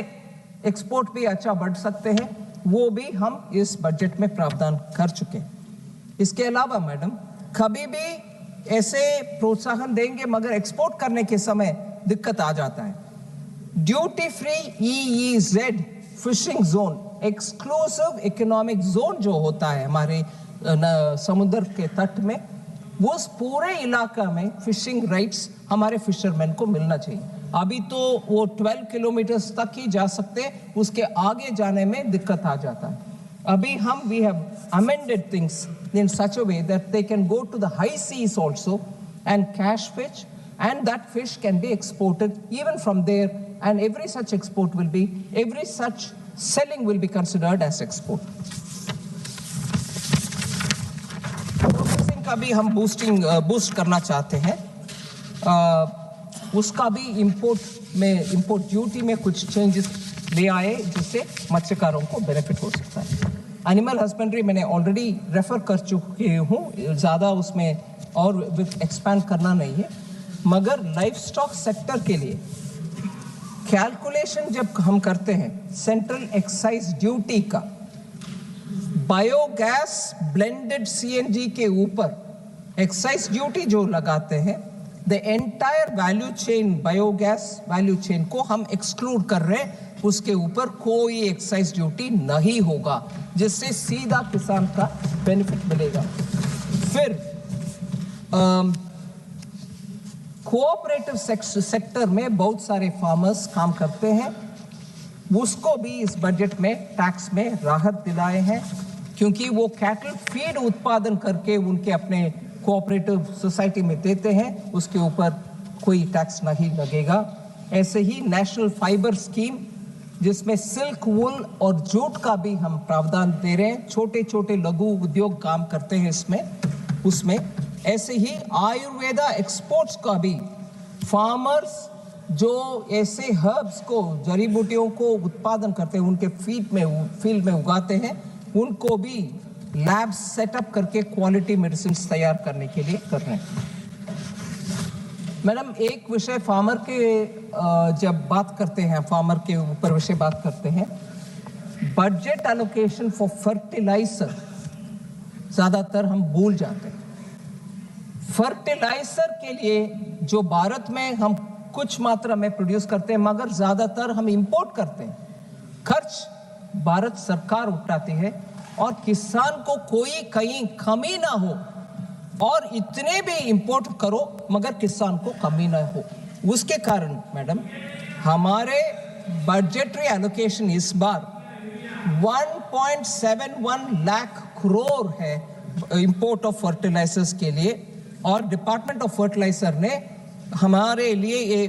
एक्सपोर्ट भी अच्छा बढ़ सकते हैं, वो भी हम इस बजट में प्रावधान कर चुके। इसके अलावा मैडम कभी भी ऐसे प्रोत्साहन देंगे मगर एक्सपोर्ट करने के समय दिक्कत आ जाता है। Duty free EEZ fishing zone, exclusive economic zone जो होता है हमारे समुद्र के तट में, उस पूरे इलाका में फिशिंग राइट्स हमारे फिशरमैन को मिलना चाहिए। अभी तो वो 12 किलोमीटर तक ही जा सकते, उसके आगे जाने में दिक्कत आ जाता है। अभी हम we have amended things in such a way that they can go to the high seas also and catch fish, and that fish can be exported even from there, and every such export will be, every such selling will be considered as export. Processing का भी हम boost करना चाहते हैं, उसका भी import duty में कुछ चेंजेस ले आए जिससे मत्स्यकारों को बेनिफिट हो सकता है। एनिमल हस्बेंड्री मैंने ऑलरेडी रेफर कर चुकी हूँ, ज़्यादा उसमें और एक्सपैंड करना नहीं है, मगर लाइफ स्टॉक सेक्टर के लिए कैलकुलेशन जब हम करते हैं सेंट्रल एक्साइज ड्यूटी का बायोगैस ब्लेंडेड CNG के ऊपर एक्साइज ड्यूटी जो लगाते हैं, the entire value chain biogas value chain को हम एक्सक्लूड कर रहे हैं, उसके ऊपर कोई एक्साइज ड्यूटी नहीं होगा, जिससे सीधा किसान का बेनिफिट मिलेगा। फिर कोऑपरेटिव सेक्टर में बहुत सारे फार्मर्स काम करते हैं, उसको भी इस बजट में टैक्स में राहत दिलाए हैं, क्योंकि वो कैटल फीड उत्पादन करके उनके अपने कोऑपरेटिव सोसाइटी में देते हैं, उसके ऊपर कोई टैक्स नहीं लगेगा। ऐसे ही नेशनल फाइबर स्कीम जिसमें सिल्क, वूल और जूट का भी हम प्रावधान दे रहे हैं, छोटे छोटे लघु उद्योग काम करते हैं उसमें। ऐसे ही आयुर्वेदा एक्सपोर्ट्स का भी फार्मर्स जो ऐसे हर्ब्स को, जड़ी बूटियों को उत्पादन करते हैं, उनके फील्ड में उगाते हैं, उनको भी लैब सेटअप करके क्वालिटी मेडिसिन तैयार करने के लिए कर रहे हैं। मैडम एक विषय फार्मर के जब बात करते हैं, फार्मर के ऊपर विषय बात करते हैं, बजट एलोकेशन फॉर फर्टिलाइजर ज़्यादातर हम भूल जाते हैं। फर्टिलाइजर के लिए जो भारत में हम कुछ मात्रा में प्रोड्यूस करते हैं, मगर ज़्यादातर हम इंपोर्ट करते हैं, खर्च भारत सरकार उठाती है और किसान को कोई कहीं कमी ना हो, और इतने भी इंपोर्ट करो मगर किसान को कमी ना हो। उसके कारण मैडम हमारे बजटरी एलोकेशन इस बार 1.71 लाख करोड़ है इंपोर्ट ऑफ फर्टिलाइजर्स के लिए, और डिपार्टमेंट ऑफ फर्टिलाइजर ने हमारे लिए ये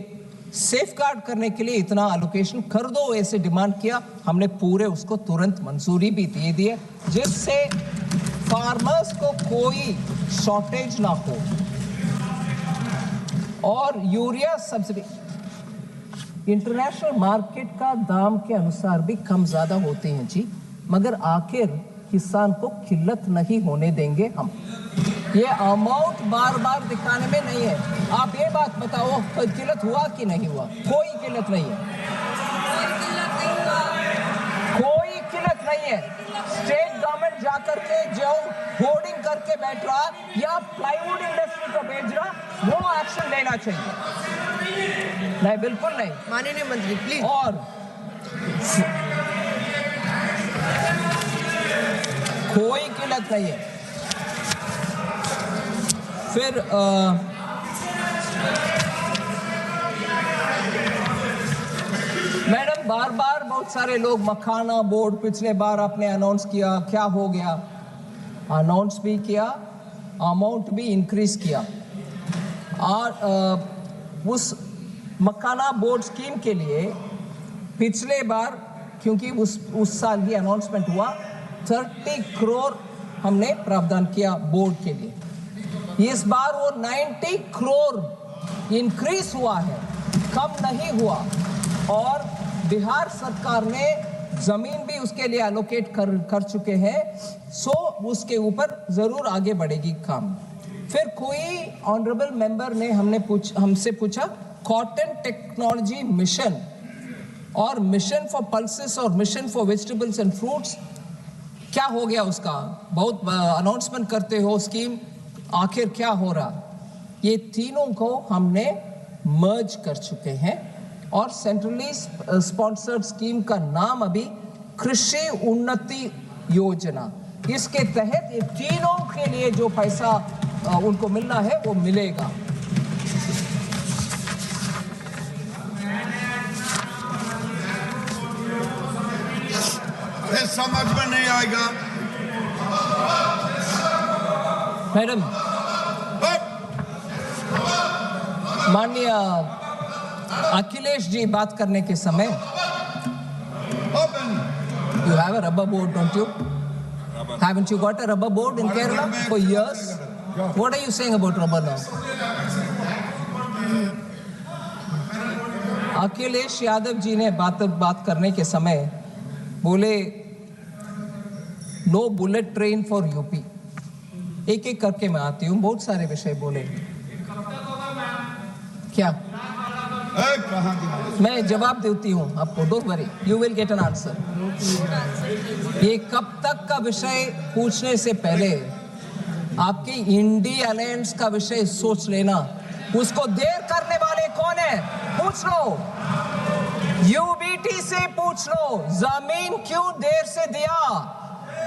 सेफगार्ड करने के लिए इतना एलोकेशन कर दो ऐसे डिमांड किया, हमने पूरे उसको तुरंत मंजूरी भी दे दी है, जिससे फार्मर्स को कोई शॉर्टेज ना हो। और यूरिया सब्सिडी इंटरनेशनल मार्केट का दाम के अनुसार भी कम ज़्यादा होते हैं जी, मगर आखिर किसान को किल्लत नहीं होने देंगे हम। ये अमाउंट बार बार दिखाने में नहीं है। आप ये बात बताओ किल्लत हुआ कि नहीं हुआ? कोई किल्लत नहीं है, कोई किल्लत नहीं है। स्टेट गवर्नमेंट जाकर के जो होर्डिंग करके बैठ रहा या प्लाईवुड इंडस्ट्री को भेज रहा, वो एक्शन लेना चाहिए। नहीं, बिल्कुल नहीं। माननीय मंत्री प्लीज। और कोई किल्लत नहीं है। फिर मैडम बार बार बहुत सारे लोग मखाना बोर्ड पिछले बार आपने अनाउंस किया, क्या हो गया? अनाउंस भी किया, अमाउंट भी इंक्रीज किया, और उस मखाना बोर्ड स्कीम के लिए पिछले बार, क्योंकि उस साल ही अनाउंसमेंट हुआ, 30 करोड़ हमने प्रावधान किया बोर्ड के लिए। इस बार वो 90 करोड़ इंक्रीज हुआ है, कम नहीं हुआ। और बिहार सरकार ने जमीन भी उसके लिए एलोकेट कर चुके हैं। सो उसके ऊपर जरूर आगे बढ़ेगी काम। फिर कोई ऑनरेबल मेंबर ने हमसे पूछा कॉटन टेक्नोलॉजी मिशन और मिशन फॉर पल्सेस और mission for vegetables and fruits, क्या हो गया उसका? बहुत अनाउंसमेंट करते हो स्कीम, आखिर क्या हो रहा? ये तीनों को हमने मर्ज कर चुके हैं और सेंट्रली स्पॉन्सर्ड स्कीम का नाम अभी कृषि उन्नति योजना। इसके तहत ये तीनों के लिए जो पैसा उनको मिलना है वो मिलेगा। समझ में नहीं आएगा मैडम। माननीय अखिलेश जी बात करने के समय, you have a rubber board, don't you? Haven't you got a rubber board in Kerala for years? What are you saying about rubber now? Akhilesh Yadav ji ने बात करने के समय बोले no bullet train for UP. एक एक करके मैं आती हूँ, बहुत सारे विषय बोले। क्या मैं जवाब देती हूँ आपको, don't worry, you will get an answer. ये कब तक का विषय पूछने से पहले आपकी इंडी अलायंस का विषय सोच लेना। उसको देर करने वाले कौन है? पूछ लो, यूबीटी से पूछ लो, जमीन क्यों देर से दिया,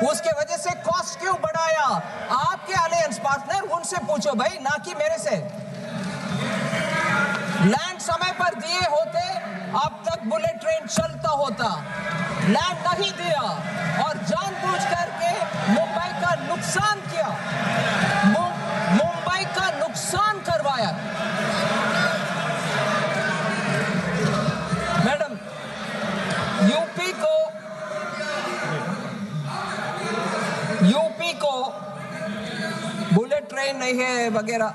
उसके वजह से कॉस्ट क्यों बढ़ाया। आपके अलायंस पार्टनर, उनसे पूछो भाई, ना कि मेरे से। लैंड समय पर दिए होते अब तक बुलेट ट्रेन चलता होता। लैंड नहीं दिया और जानबूझ करके मुंबई का नुकसान किया, मुंबई का नुकसान करवाया। मैडम, यूपी को बुलेट ट्रेन नहीं है वगैरह,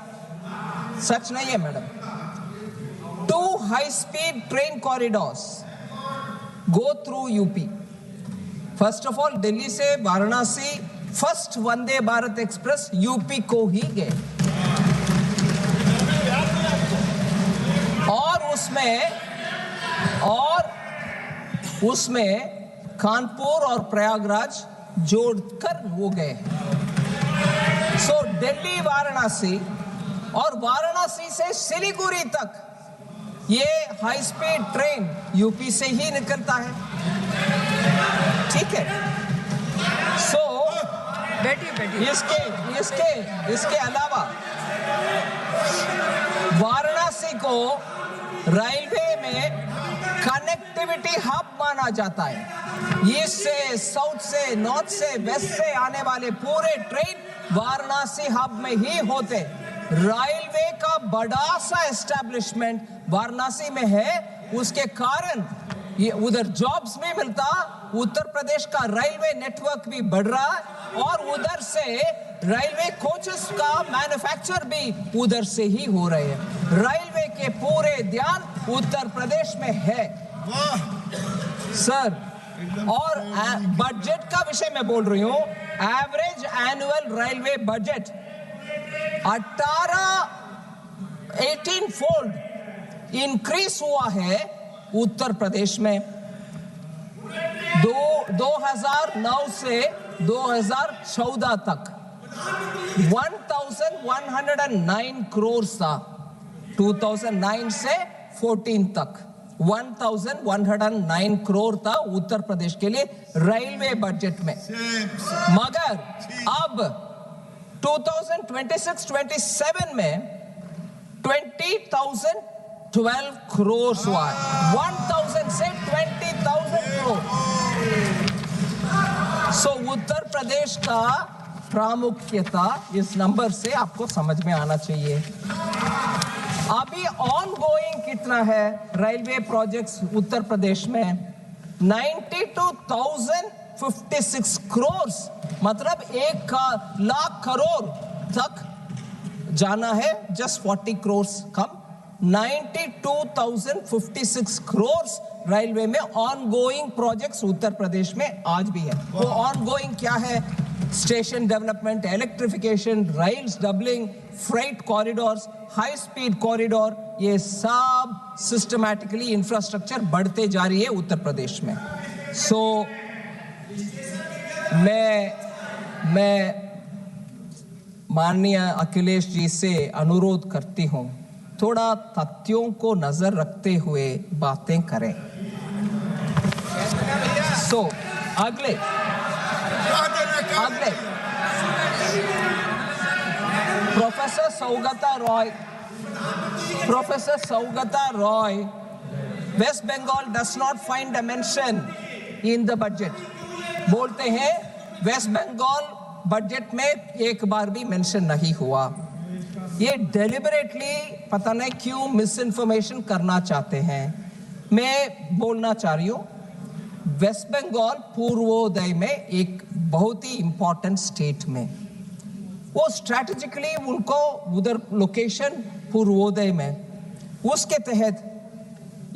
सच नहीं है madam. 2 high-speed train corridors go through UP. First of all, Delhi से Varanasi first Vande Bharat express UP को ही गए, और उसमें कानपुर और प्रयागराज जोड़कर वो गए। सो दिल्ली वाराणसी और वाराणसी से सिलीगुड़ी तक ये हाई स्पीड ट्रेन यूपी से ही निकलता है, ठीक है। सो बैठिए। इसके अलावा वाराणसी को रेलवे में कनेक्टिविटी हब माना जाता है। ईस्ट से, साउथ से, नॉर्थ से, वेस्ट से आने वाले पूरे ट्रेन वाराणसी हब में ही होते। रेलवे का बड़ा सा एस्टैब्लिशमेंट वाराणसी में है, उसके कारण ये उधर जॉब्स भी मिलता, उत्तर प्रदेश का रेलवे नेटवर्क भी बढ़ रहा, और उधर से रेलवे कोचेस का मैन्युफैक्चर भी उधर से ही हो रहे हैं। रेलवे के पूरे ध्यान उत्तर प्रदेश में है सर। और बजट का विषय में बोल रही हूँ, average annual railway budget 18 fold increase हुआ है उत्तर प्रदेश में। 2009 से 2014 तक 1109 करोड़ था। 2009 से 14 तक 1109 करोड़ था उत्तर प्रदेश के लिए रेलवे बजट में। मगर अब 2026-27 में 20,012 करोड़ हुआ है। 1,000 से 20,000 करोड़। सो उत्तर प्रदेश का प्रामुख्यता इस नंबर से आपको समझ में आना चाहिए। अभी ऑनगोइंग कितना है रेलवे प्रोजेक्ट्स उत्तर प्रदेश में? 92,056 करोड़, मतलब 1,00,000 करोड़ तक जाना है। जस्ट 40 करोड़ कम। 92,056 करोड़ रेलवे में ऑनगोइंग प्रोजेक्ट्स उत्तर प्रदेश में आज भी है। वो ऑनगोइंग क्या है? Station development, electrification, rails doubling, freight corridors, high speed corridor, ये सब सिस्टमैटिकली इंफ्रास्ट्रक्चर बढ़ते जा रही है उत्तर प्रदेश में। सो मैं माननीय अखिलेश जी से अनुरोध करती हूं, थोड़ा तथ्यों को नजर रखते हुए बातें करें। सो अगले professor Saugata Roy, West Bengal does not find a mention in the budget. बोलते हैं वेस्ट बंगाल बजट में एक बार भी मेंशन नहीं हुआ। ये डेलिबरेटली पता नहीं क्यों मिस इन्फॉर्मेशन करना चाहते हैं। मैं बोलना चाह रही हूं, वेस्ट बंगाल पूर्वोदय में एक बहुत ही इंपॉर्टेंट स्टेट में, वो स्ट्रैटेजिकली उनको उधर लोकेशन पूर्वोदय में, उसके तहत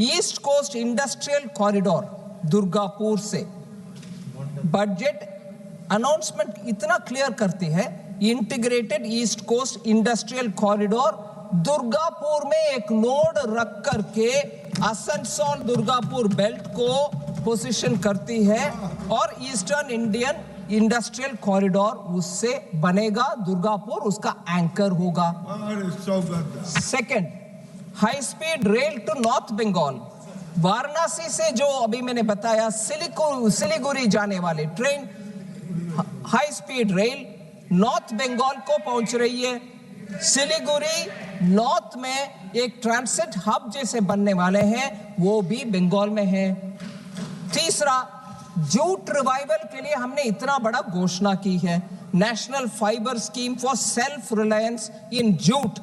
east coast industrial corridor Durgapur से बजट अनाउंसमेंट इतना क्लियर करती है, integrated east coast industrial corridor Durgapur में एक नोड रख करके आसनसोल दुर्गापुर बेल्ट को पोजीशन करती है और ईस्टर्न इंडियन इंडस्ट्रियल कॉरिडोर उससे बनेगा। दुर्गापुर उसका एंकर होगा। Second, high speed rail to north Bengal, Varanasi से जो अभी मैंने बताया सिलीगुड़ी जाने वाले train, high speed rail north Bengal को पहुंच रही है। सिलीगुड़ी नॉर्थ में एक ट्रांसिट हब जैसे बनने वाले हैं, वो भी बंगाल में है। तीसरा, जूट रिवाइवल के लिए हमने इतना बड़ा घोषणा की है, national fibre scheme for self reliance in jute,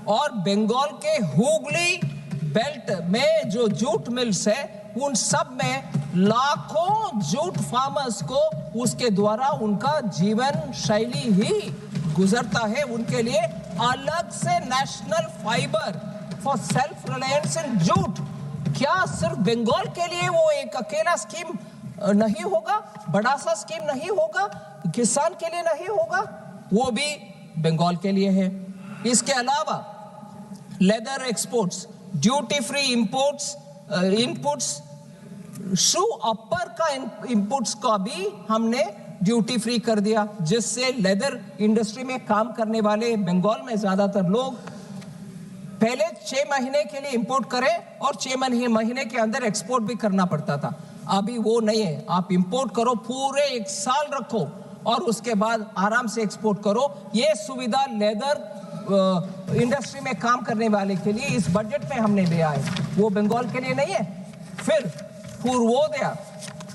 और बंगाल के हुगली बेल्ट में जो जूट मिल्स है उन सब में लाखों जूट फार्मर्स को उसके द्वारा उनका जीवन शैली ही गुजरता है, उनके लिए अलग से national fibre for self reliance in jute. क्या सिर्फ बंगाल के लिए वो एक अकेला स्कीम नहीं होगा, बड़ा सा स्कीम नहीं होगा, किसान के लिए नहीं होगा, वो भी बंगाल के लिए है। इसके अलावा leather exports, duty free imports, inputs, shoe upper का इनपुट्स का भी हमने ड्यूटी फ्री कर दिया, जिससे लेदर इंडस्ट्री में काम करने वाले बंगाल में ज्यादातर लोग पहले 6 महीने के लिए इंपोर्ट करें और 6 महीने के अंदर एक्सपोर्ट भी करना पड़ता था। अभी वो नहीं है, आप इंपोर्ट करो, पूरे 1 साल रखो और उसके बाद आराम से एक्सपोर्ट करो। ये सुविधा लेदर इंडस्ट्री में काम करने वाले के लिए इस बजट में हमने लिया है, वो बंगाल के लिए नहीं है। फिर पूर्वोदय,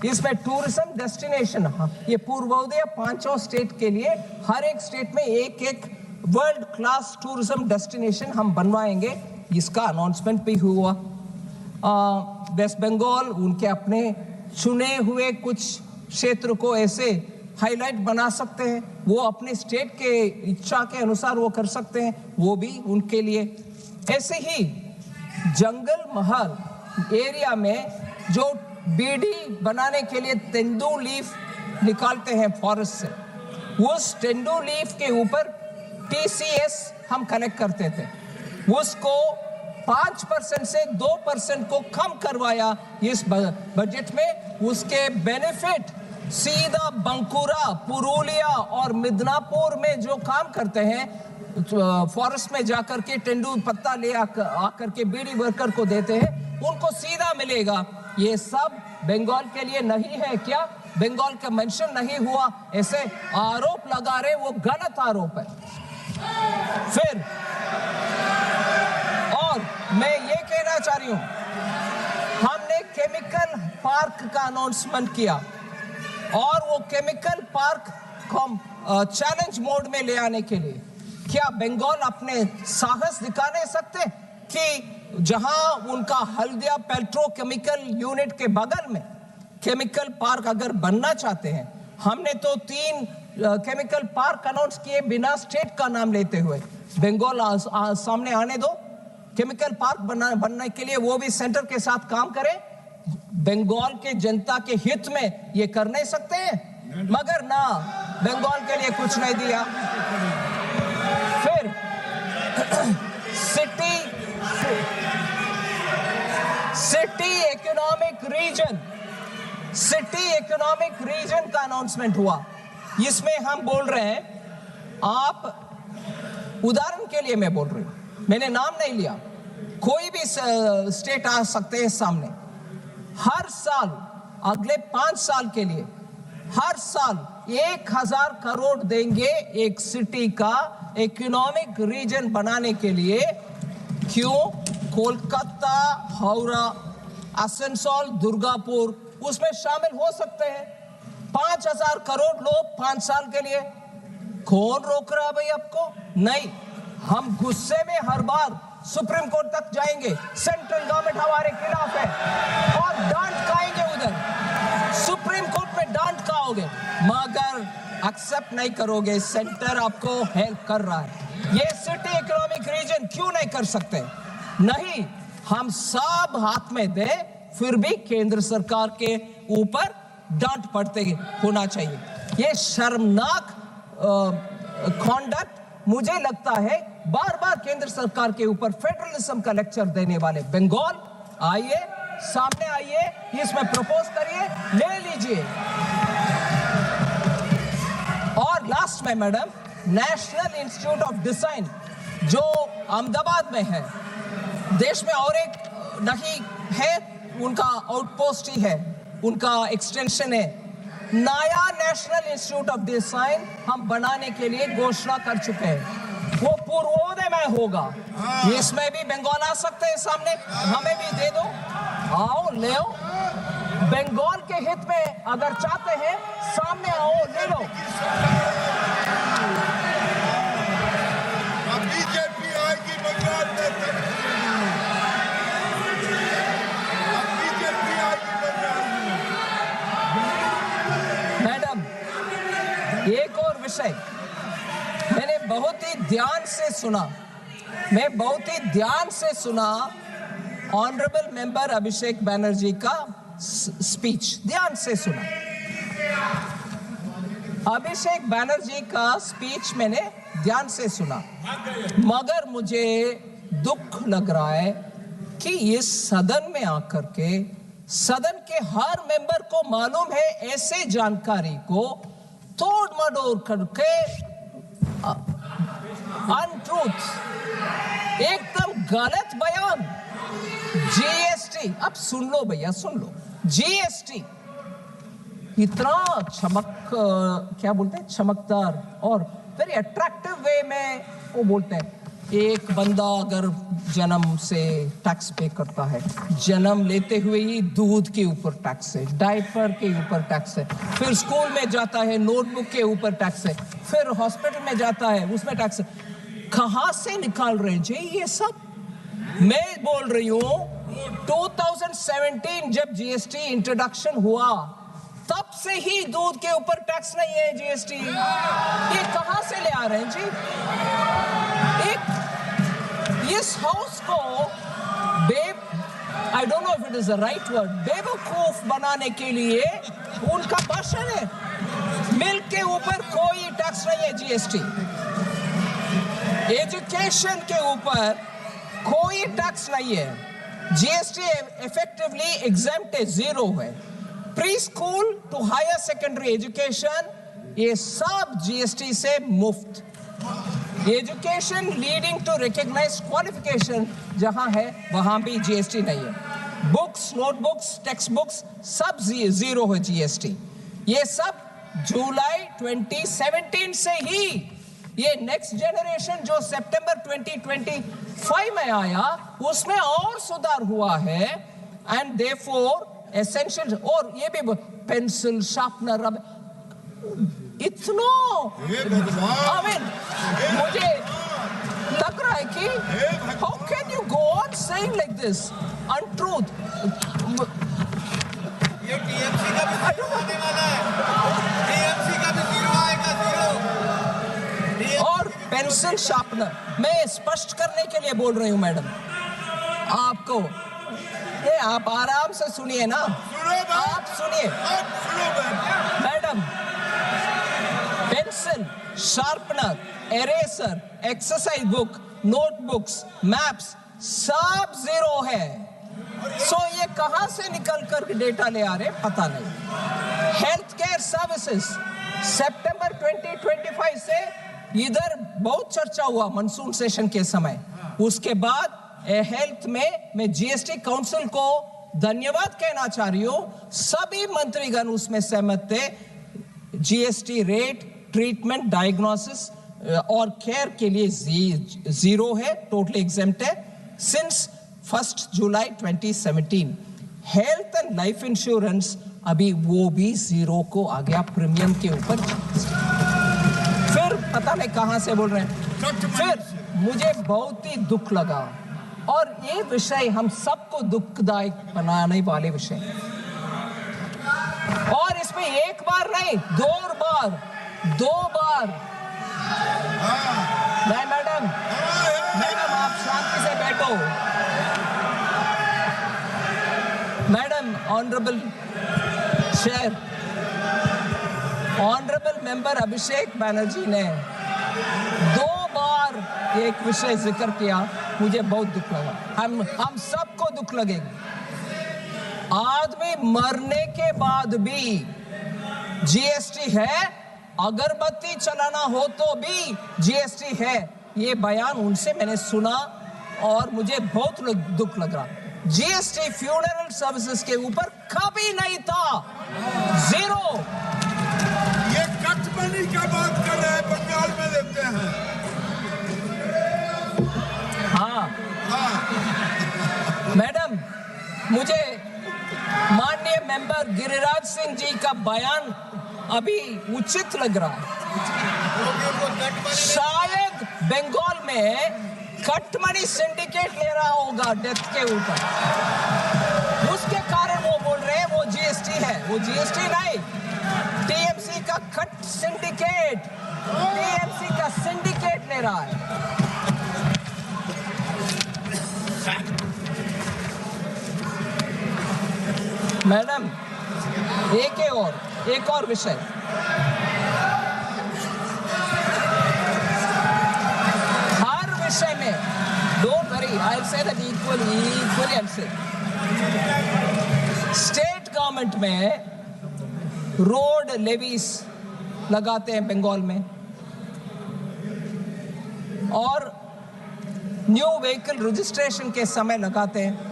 इसमें टूरिज्म डेस्टिनेशन, ये पूर्वोदय 5 स्टेट के लिए, हर एक स्टेट में एक वर्ल्ड क्लास टूरिज्म डेस्टिनेशन हम बनवाएंगे, इसका अनाउंसमेंट भी हुआ। वेस्ट बंगाल उनके अपने चुने हुए कुछ क्षेत्र को ऐसे हाईलाइट बना सकते हैं, वो अपने स्टेट के इच्छा के अनुसार वो कर सकते हैं, वो भी उनके लिए। ऐसे ही जंगल महल एरिया में जो बीड़ी बनाने के लिए तेंदू लीफ निकालते हैं फॉरेस्ट से, उस टेंडू लीफ के ऊपर TCS हम कलेक्ट करते थे, उसको 5% से 2% को कम करवाया इस बजट में। उसके बेनिफिट सीधा बंकुरा, पुरुलिया और मिदनापुर में जो काम करते हैं, फॉरेस्ट में जाकर के टेंडू पत्ता ले आकर के बीड़ी वर्कर को देते हैं, उनको सीधा मिलेगा। ये सब बंगाल के लिए नहीं है क्या? बंगाल का मेंशन नहीं हुआ, ऐसे आरोप लगा रहे, वो गलत आरोप है। फिर और मैं ये कहना चाह रही हूं, हमने केमिकल पार्क का अनाउंसमेंट किया और वो केमिकल पार्क को चैलेंज मोड में ले आने के लिए क्या बंगाल अपने साहस दिखा नहीं सकते कि जहां उनका हल्दिया पेट्रोकेमिकल यूनिट के बगल में केमिकल पार्क अगर बनना चाहते हैं, हमने तो 3 केमिकल पार्क अनाउंस किए बिना स्टेट का नाम लेते हुए। बंगाल सामने आने दो, केमिकल पार्क बनने के लिए वो भी सेंटर के साथ काम करें। बंगाल के जनता के हित में ये कर नहीं सकते हैं, मगर ना, बंगाल के लिए कुछ नहीं दिया। फिर सिटी इकोनॉमिक रीजन का अनाउंसमेंट हुआ। इसमें हम बोल रहे हैं, आप उदाहरण के लिए मैं बोल रही हूं, मैंने नाम नहीं लिया, कोई भी स्टेट आ सकते हैं सामने। हर साल अगले 5 साल के लिए हर साल 1000 करोड़ देंगे एक सिटी का इकोनॉमिक रीजन बनाने के लिए। क्यों? कोलकाता, हावड़ा, आसनसोल, दुर्गापुर उसमें शामिल हो सकते हैं। 5000 करोड़ लोग 5 साल के लिए। कौन रोक रहा भाई आपको? नहीं, हम गुस्से में हर बार सुप्रीम कोर्ट तक जाएंगे, सेंट्रल गवर्नमेंट हमारे खिलाफ है और डांट खाएंगे उधर, सुप्रीम कोर्ट में डांट खाओगे, मगर एक्सेप्ट नहीं करोगे, सेंटर आपको हेल्प कर रहा है। ये सिटी इकोनॉमिक रीजन क्यों नहीं कर सकते? नहीं, हम सब हाथ में दे, फिर भी केंद्र सरकार के ऊपर डांट पड़ते होना चाहिए। ये शर्मनाक कॉन्डक्ट मुझे लगता है। बार बार केंद्र सरकार के ऊपर फेडरलिज्म का लेक्चर देने वाले बंगाल, आइए सामने आइए, इसमें प्रपोज करिए, ले लीजिए। और लास्ट में madam, national institute of design जो अहमदाबाद में है, देश में और एक नहीं है, उनका आउटपोस्ट ही है, उनका एक्सटेंशन है। नया नेशनल इंस्टीट्यूट ऑफ डिजाइन हम बनाने के लिए घोषणा कर चुके हैं, वो पूर्वोदय में होगा। इसमें भी बंगाल आ सकते हैं सामने, हमें भी दे दो, आओ ले आओ। बंगाल के हित में अगर चाहते हैं, सामने आओ, ले लो। बीजेपी आएगी बंगाल में, बीजेपी आएगी बंगाल में। मैडम, एक और विषय मैंने बहुत ही ध्यान से सुना, ऑनरेबल मेंबर अभिषेक बैनर्जी का स्पीच ध्यान से सुना। अभिषेक बैनर्जी का स्पीच मैंने ध्यान से सुना, मगर मुझे दुख लग रहा है कि इस सदन में आकर के सदन के हर मेंबर को मालूम है, ऐसे जानकारी को तोड़ मडोड़ करके अनट्रूथ, एकदम गलत बयान। जीएसटी, अब सुन लो भैया, सुन लो, जीएसटी इतना क्या बोलते हैं, चमकदार और वेरी अट्रैक्टिव वे में वो बोलते हैं। एक बंदा अगर जन्म से टैक्स पे करता है, जन्म लेते हुए ही दूध के ऊपर टैक्स है, डायपर के ऊपर टैक्स है, फिर स्कूल में जाता है नोटबुक के ऊपर टैक्स है, फिर हॉस्पिटल में जाता है उसमें टैक्स है। कहां से निकाल रहे हैं जी ये सब? मैं बोल रही हूं 2017 जब जीएसटी इंट्रोडक्शन हुआ, तब से ही दूध के ऊपर टैक्स नहीं है जीएसटी। ये कहां से ले आ रहे हैं जी? इस हाउस को I don't know if it is the right word, बेवकूफ बनाने के लिए उनका भाषण है। मिल्क के ऊपर कोई टैक्स नहीं है, जीएसटी। एजुकेशन के ऊपर कोई टैक्स नहीं है, जीएसटी इफेक्टिवली एग्जेम्प्ट है, जीरो है। Pre school to higher secondary education ये सब जीएसटी से मुफ्त। Education leading to recognised qualification जहां है वहां भी जीएसटी नहीं है। बुक्स, नोटबुक्स, टेक्स्ट बुक्स सब जीरो है जीएसटी। ये सब जुलाई 2017 से ही, ये नेक्स्ट जनरेशन जो सितंबर 2025 में आया उसमें और सुधार हुआ है। एंड देयरफॉर एसेंशियल, और ये भी पेंसिल, शार्पनर, इतना आई मीन मुझे लग रहा है कि how can you go on saying like this untruth. ये टीएमसी का भी आने वाला है, टीएमसी का भी जीरो आएगा, जीरो। और पेंसिल शार्पनर मैं स्पष्ट करने के लिए बोल रही हूं मैडम आपको, ये आप आराम से सुनिए ना, आप सुनिए madam. Pencil, sharpener, eraser, exercise book, notebooks, maps सब जीरो है। सो ये कहां से निकल कर डेटा ले आ रहे पता नहीं। हेल्थ केयर सर्विसेज सितंबर 2025 से इधर बहुत चर्चा हुआ मानसून सेशन के समय। उसके बाद हेल्थ में मैं जीएसटी काउंसिल को धन्यवाद कहना चाह रही हूं, सभी मंत्रीगण उसमें सहमत थे। जीएसटी रेट ट्रीटमेंट, डायग्नोसिस और केयर के लिए जीरो है, टोटली एग्जेम्प्ट है since 1 July 2017। Health and life insurance अभी वो भी जीरो को आ गया प्रीमियम के ऊपर। फिर पता नहीं कहां से बोल रहे हैं। फिर मुझे बहुत ही दुख लगा, और ये विषय हम सबको दुखदायक बनाने वाले विषय, और इसमें एक बार नहीं दो बार नहीं मैडम, मैडम आप शांति से बैठो। Madam, honourable chair, honourable member Abhishek Banerjee ने 2 बार एक विषय जिक्र किया, मुझे बहुत दुख लगा। हम सबको दुख लगेगा। आदमी मरने के बाद भी जीएसटी है, अगरबत्ती चलाना हो तो भी जीएसटी है। ये बयान उनसे मैंने सुना और मुझे बहुत दुख लग रहा। जीएसटी फ्यूनरल सर्विसेज के ऊपर कभी नहीं था, जीरो। ये कट मनी का बात कर रहे हैं, बंगाल में लेते हैं। हाँ मैडम, मुझे माननीय मेंबर गिरिराज सिंह जी का बयान अभी उचित लग रहा है। शायद बंगाल में कट मनी सिंडिकेट ले रहा होगा डेथ के ऊपर, उसके कारण वो बोल रहे हैं वो जीएसटी है। वो जीएसटी नहीं, टीएमसी का कट सिंडिकेट, टीएमसी का सिंडिकेट ले रहा है। मैडम, एक और विषय, हर विषय में don't worry, I will say that equally I will say, state government में रोड लेवीज लगाते हैं बंगाल में, और न्यू व्हीकल रजिस्ट्रेशन के समय लगाते हैं।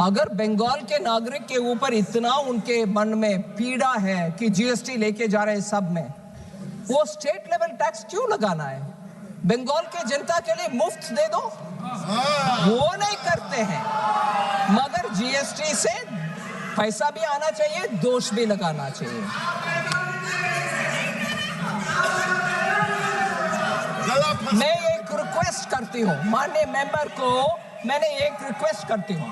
अगर बंगाल के नागरिक के ऊपर इतना उनके मन में पीड़ा है कि जीएसटी लेके जा रहे हैं सब में, वो स्टेट लेवल टैक्स क्यों लगाना है? बंगाल के जनता के लिए मुफ्त दे दो, वो नहीं करते हैं। मगर जीएसटी से पैसा भी आना चाहिए, दोष भी लगाना चाहिए। मैं एक रिक्वेस्ट करती हूँ माननीय मेंबर को, मैंने एक रिक्वेस्ट करती हूँ,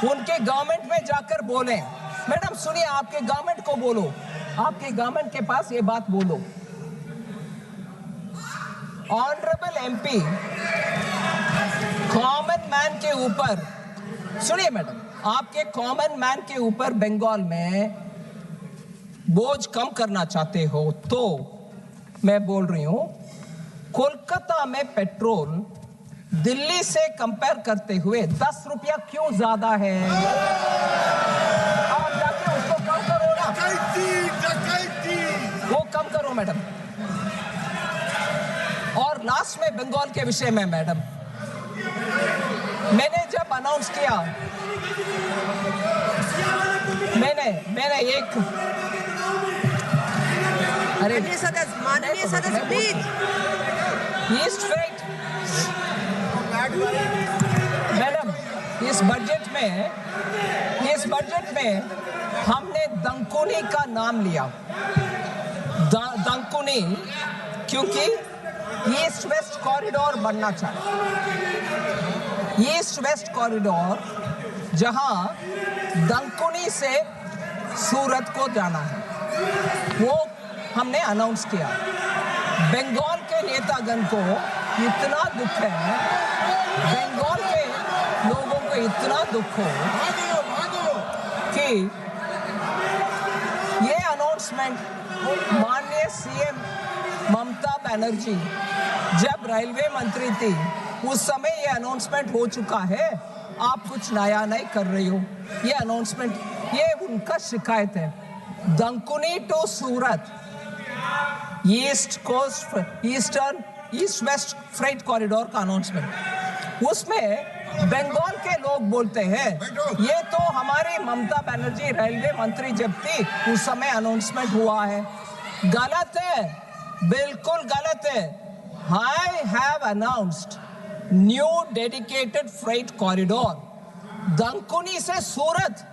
उनके गवर्नमेंट में जाकर बोलें। मैडम सुनिए, आपके गवर्नमेंट को बोलो, आपके गवर्नमेंट के पास ये बात बोलो। ऑनरेबल एमपी कॉमन मैन के ऊपर, सुनिए मैडम, आपके कॉमन मैन के ऊपर बंगाल में बोझ कम करना चाहते हो तो मैं बोल रही हूं, कोलकाता में पेट्रोल दिल्ली से कंपेयर करते हुए 10 रुपया क्यों ज्यादा है? आप जाके उसको कम करो ना, वो कम करो मैडम। और लास्ट में बंगाल के विषय में मैडम, मैंने जब अनाउंस किया, मैंने एक माननीय सदस्य प्लीज। ईस्ट फ्रेट मैडम, इस बजट में हमने दंकुनी का नाम लिया। दंकुनी क्योंकि ईस्ट वेस्ट कॉरिडोर बनना चाहिए। ईस्ट वेस्ट कॉरिडोर जहां दंकुनी से सूरत को जाना है, वो हमने अनाउंस किया। बंगाल के नेतागण को इतना दुख है, बंगाल के लोगों को इतना दुख हो कि ये अनाउंसमेंट माननीय सीएम ममता बनर्जी जब रेलवे मंत्री थी उस समय ये अनाउंसमेंट हो चुका है। आप कुछ नया नहीं कर रही हो। ये अनाउंसमेंट, ये उनका शिकायत है। Dankuni to Surat east west freight corridor का अनाउंसमेंट, उसमें बंगाल के लोग बोलते हैं ये तो हमारी ममता बनर्जी रेलवे मंत्री जब थी उस समय अनाउंसमेंट हुआ है। गलत है, बिल्कुल गलत है। I have announced new dedicated freight corridor दंकुनी से सूरत।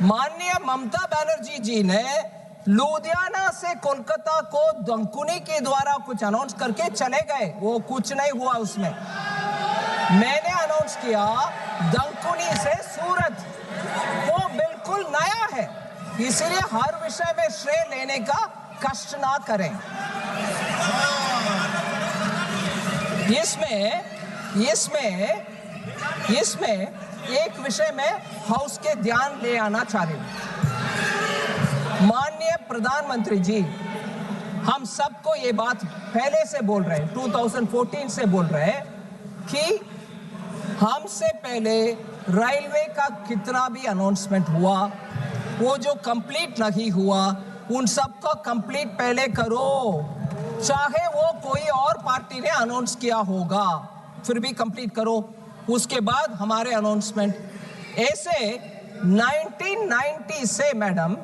माननीय ममता बनर्जी जी ने लुधियाना से कोलकाता को दंकुनी के द्वारा कुछ अनाउंस करके चले गए, वो कुछ नहीं हुआ उसमें। मैंने अनाउंस किया दंकुनी से सूरत, वो बिल्कुल नया है। इसलिए हर विषय में श्रेय लेने का कष्ट ना करें। इसमें एक विषय में हाउस के ध्यान ले आना चाह रही हूं। माननीय प्रधानमंत्री जी, हम सबको ये बात पहले से बोल रहे हैं, 2014 से बोल रहे हैं कि हमसे पहले रेलवे का कितना भी अनाउंसमेंट हुआ, वो जो कंप्लीट नहीं हुआ उन सबको कंप्लीट पहले करो। चाहे वो कोई और पार्टी ने अनाउंस किया होगा, फिर भी कंप्लीट करो, उसके बाद हमारे अनाउंसमेंट। ऐसे 1990 से मैडम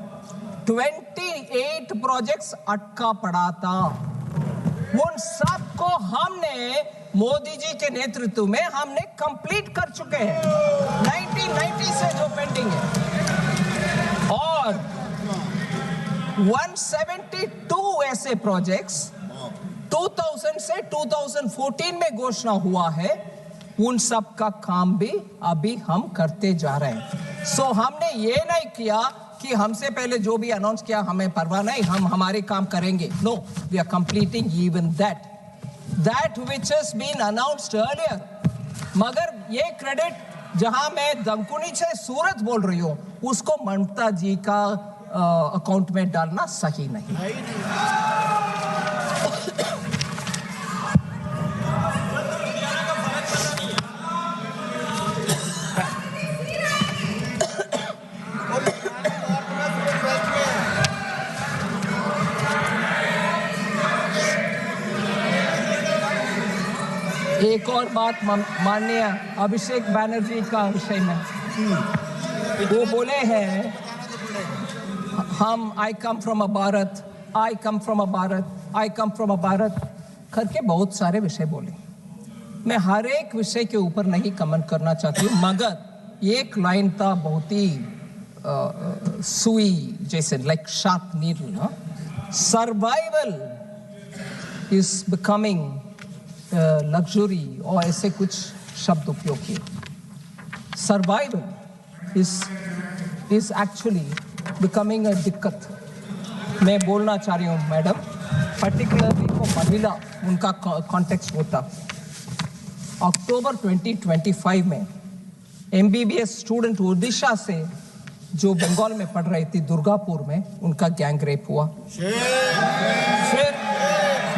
28 प्रोजेक्ट्स अटका पड़ा था। उन सबको हमने मोदी जी के नेतृत्व में हमने कंप्लीट कर चुके हैं, 1990 से जो पेंडिंग है। और 172 ऐसे प्रोजेक्ट्स 2000 से 2014 में घोषणा हुआ है, उन सब का काम भी अभी हम करते जा रहे हैं। सो हमने ये नहीं किया कि हमसे पहले जो भी अनाउंस किया हमें परवाह नहीं, हम हमारे काम करेंगे। No, we are completing even that which has been announced earlier. मगर ये क्रेडिट जहां मैं दंकुनी से सूरत बोल रही हूं, उसको ममता जी का अकाउंट में डालना सही नहीं। एक और बात माननीय अभिषेक बनर्जी का विषय में, वो बोले हैं हम आई कम फ्रॉम अ भारत करके बहुत सारे विषय बोले। मैं हर एक विषय के ऊपर नहीं कमेंट करना चाहती हूँ, मगर एक लाइन था बहुत ही सुई जैसे, like sharp needle. Survival is becoming luxury, और ऐसे कुछ शब्द उपयोग किए। Survival is actually becoming a दिक्कत। मैं बोलना चाह रही हूँ मैडम, पर्टिकुलरली वो महिला, उनका कॉन्टेक्स्ट होता। अक्टूबर 2025 में MBBS स्टूडेंट ओडिशा से जो बंगाल में पढ़ रही थी दुर्गापुर में, उनका गैंग रेप हुआ। फिर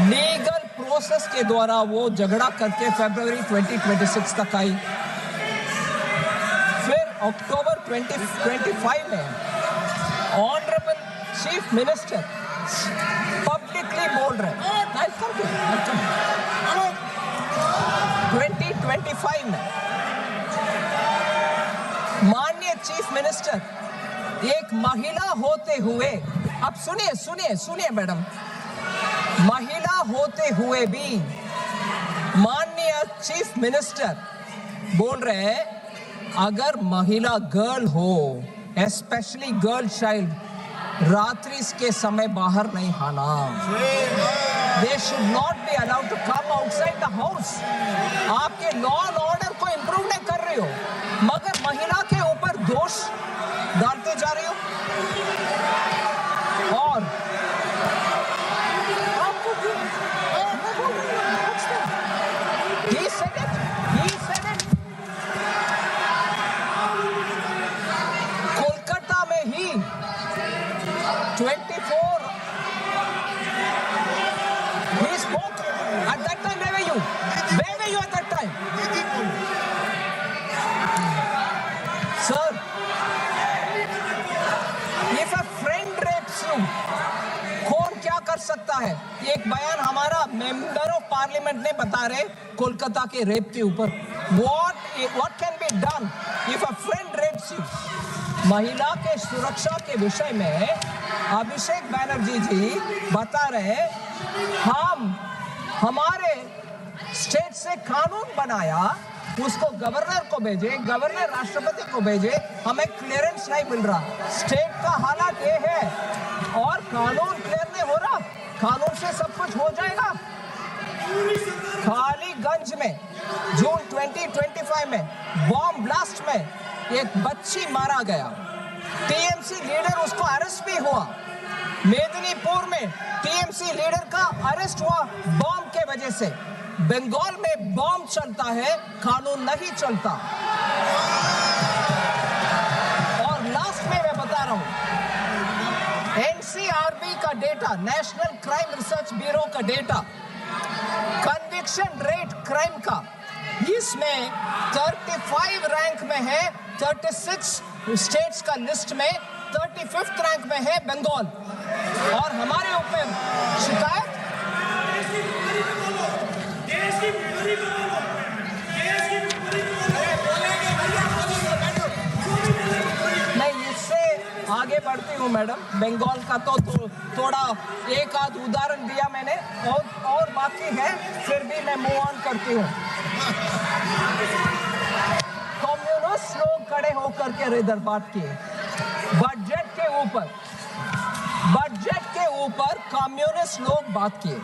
लीगल प्रोसेस के द्वारा वो झगड़ा करके फरवरी 2026 तक आई। फिर अक्टूबर 2025 में ऑनरेबल चीफ मिनिस्टर पब्लिकली बोल रहे 2025 में माननीय चीफ मिनिस्टर एक महिला होते हुए, अब सुनिए मैडम, महिला होते हुए भी माननीय चीफ मिनिस्टर बोल रहे हैं अगर महिला गर्ल हो, स्पेशली गर्ल चाइल्ड, रात्रि के समय बाहर नहीं आना। They should not be allowed to come outside the house. आपके लॉ एंड ऑर्डर को इंप्रूव नहीं कर रही हो, मगर महिला के ऊपर दोष डालते जा रही हो। और He said it. कोलकाता में ही 24 he spoke at that time. Where were you at that time? Sir, if a friend rapes you, कौन क्या कर सकता है? एक बयान हमारा मेंबर ऑफ पार्लियामेंट ने बता रहे कोलकाता के रेप के ऊपर। What can be done if a friend rapes you? महिला के सुरक्षा के विषय में अभिषेक बैनर्जी जी बता रहे हमारे स्टेट से कानून बनाया, उसको गवर्नर को भेजे, गवर्नर राष्ट्रपति को भेजे, हमें क्लियरेंस नहीं मिल रहा। स्टेट का हालात ये है और कानून क्लियर नहीं हो रहा। कानून से सब कुछ हो जाएगा। कालीगंज में जून 2025 में बॉम्ब ब्लास्ट में एक बच्ची मारा गया, टीएमसी लीडर उसको अरेस्ट भी हुआ। मेदिनीपुर में टीएमसी लीडर का अरेस्ट हुआ बॉम्ब के वजह से। बंगाल में बॉम्ब चलता है, कानून नहीं चलता। और लास्ट में मैं बता रहा हूं, एनसीआरबी का data, national crime research bureau का डेटा, कन्विक्शन रेट क्राइम का, इसमें 35 रैंक में है, 36 स्टेट्स का लिस्ट में 35th रैंक में है बंगाल। और हमारे ऊपर शिकायत नहीं। इससे आगे बढ़ती हूँ मैडम। बंगाल का तो थोड़ा एक आध उदाहरण दिया मैंने, और बाकी है, फिर भी मैं मूव ऑन करती हूँ। कम्युनिस्ट लोग खड़े होकर के इधर बात किए बजट के ऊपर कम्युनिस्ट लोग बात किए।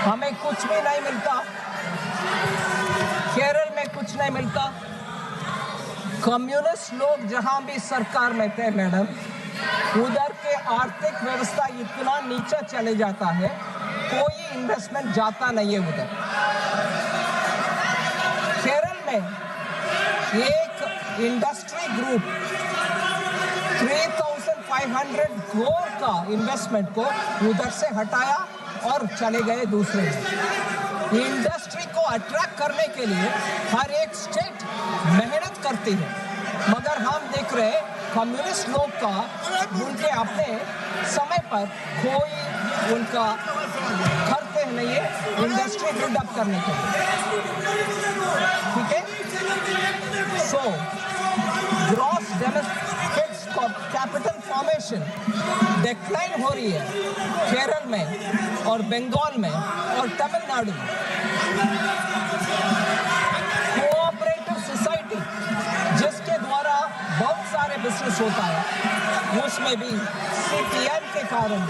हमें कुछ भी नहीं मिलता, केरल में कुछ नहीं मिलता। कम्युनिस्ट लोग जहां भी सरकार में थे मैडम, उधर के आर्थिक व्यवस्था इतना नीचे चले जाता है, कोई इन्वेस्टमेंट जाता नहीं है उधर। केरल में एक इंडस्ट्री ग्रुप 3500 करोड़ का इन्वेस्टमेंट को उधर से हटाया और चले गए दूसरे में। इंडस्ट्री को अट्रैक्ट करने के लिए हर एक स्टेट मेहनत करती है, मगर हम देख रहे हैं कम्युनिस्ट लोग का उनके अपने समय पर कोई उनका करते नहीं है इंडस्ट्री बिल्डअप करने के लिए। ठीक है, so gross capital formation decline हो रही है केरल में और बंगाल में और तमिलनाडु में। कोऑपरेटिव सोसाइटी जिसके द्वारा बहुत सारे बिजनेस होता है, उसमें भी सीपीएम के कारण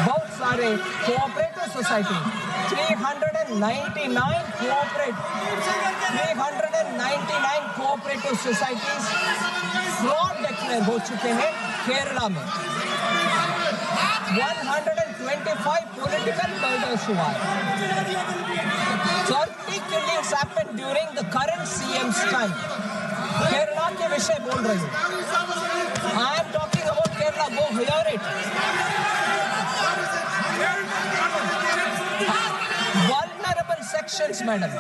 बहुत सारे cooperative society 399 cooperative cooperative societies fraud declare हो चुके हैं केरला में। 125 पॉलिटिकल मर्डर्स हुआ है। 30 killings happened during the current CM's time. Kerala के विषय बोल रही हूँ। I am talking about Kerala. Go hear it. Vulnerable sections, madam,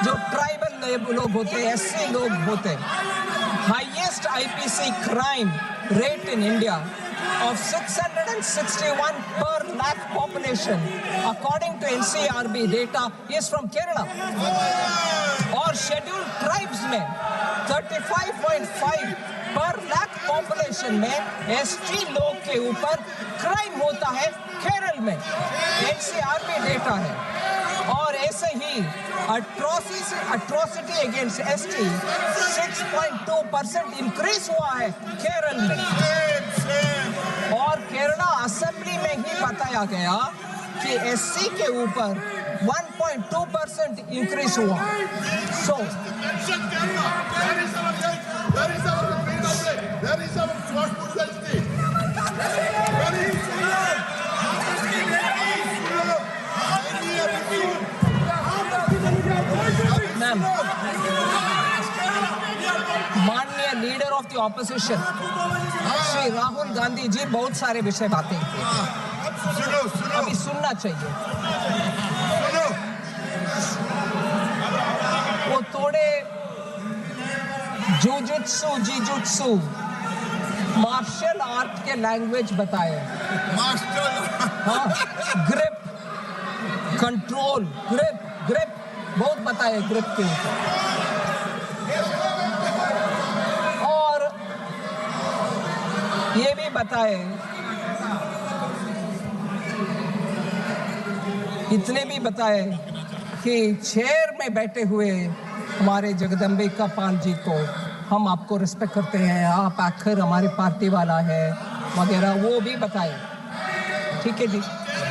जो ट्राइबल लोग होते हैं, SC लोग होते हैं, highest IPC crime rate in India of 661 per lakh population, according to NCRB data, is from Kerala. और scheduled tribes में 35.5 per lakh population में ST लोग के ऊपर क्राइम होता है केरल में। NCRB डेटा है। और ऐसे ही atrocity against ST 6.2% इंक्रीज हुआ है केरल में। और केरला असेंबली में ही बताया गया कि SC के ऊपर 1.2% इंक्रीज हुआ। So मैम, माननीय leader of the opposition Shri Rahul Gandhi ji बहुत सारे विषय बातें की। अभी सुनना चाहिए। वो थोड़े जुजुत्सु मार्शल आर्ट के लैंग्वेज बताए। हाँ, ग्रिप, कंट्रोल, ग्रिप बहुत बताए ग्रिप के ऊपर। और ये भी बताए, इतने भी बताए कि चेयर में बैठे हुए हमारे जगदम्बिका पाल जी को हम आपको रिस्पेक्ट करते हैं, आप आखिर हमारी पार्टी वाला है वगैरह, वो भी बताए। ठीक है जी।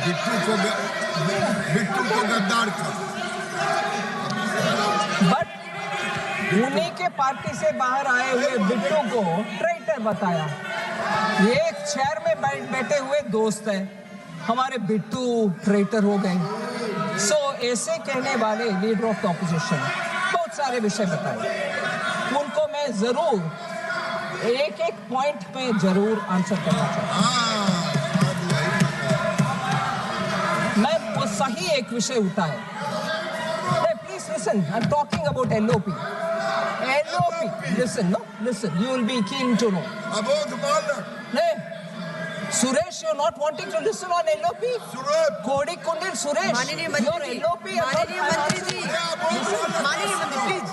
बिट्टू को गद्दार का। बट उन्हीं के पार्टी से बाहर आए हुए बिट्टू को ट्रेटर बताया। ये एक चेयर में बैठे हुए दोस्त है, हमारे बिट्टू ट्रेटर हो गए। सो ऐसे कहने वाले लीडर ऑफ द ऑपोजिशन बहुत सारे विषय बताए। उनको मैं जरूर एक पॉइंट पे जरूर आंसर करना चाहता हूँ। मैं वो सही एक विषय उठाया। Please listen, I'm talking about LOP. Listen, you will be keen to know. नहीं, Suresh, you're not wanting to listen on LOP? Kodi Kundil Suresh, माननीय your मंत्री जी, LOP. माननीय मंत्री जी, माननीय मंत्री प्लीज।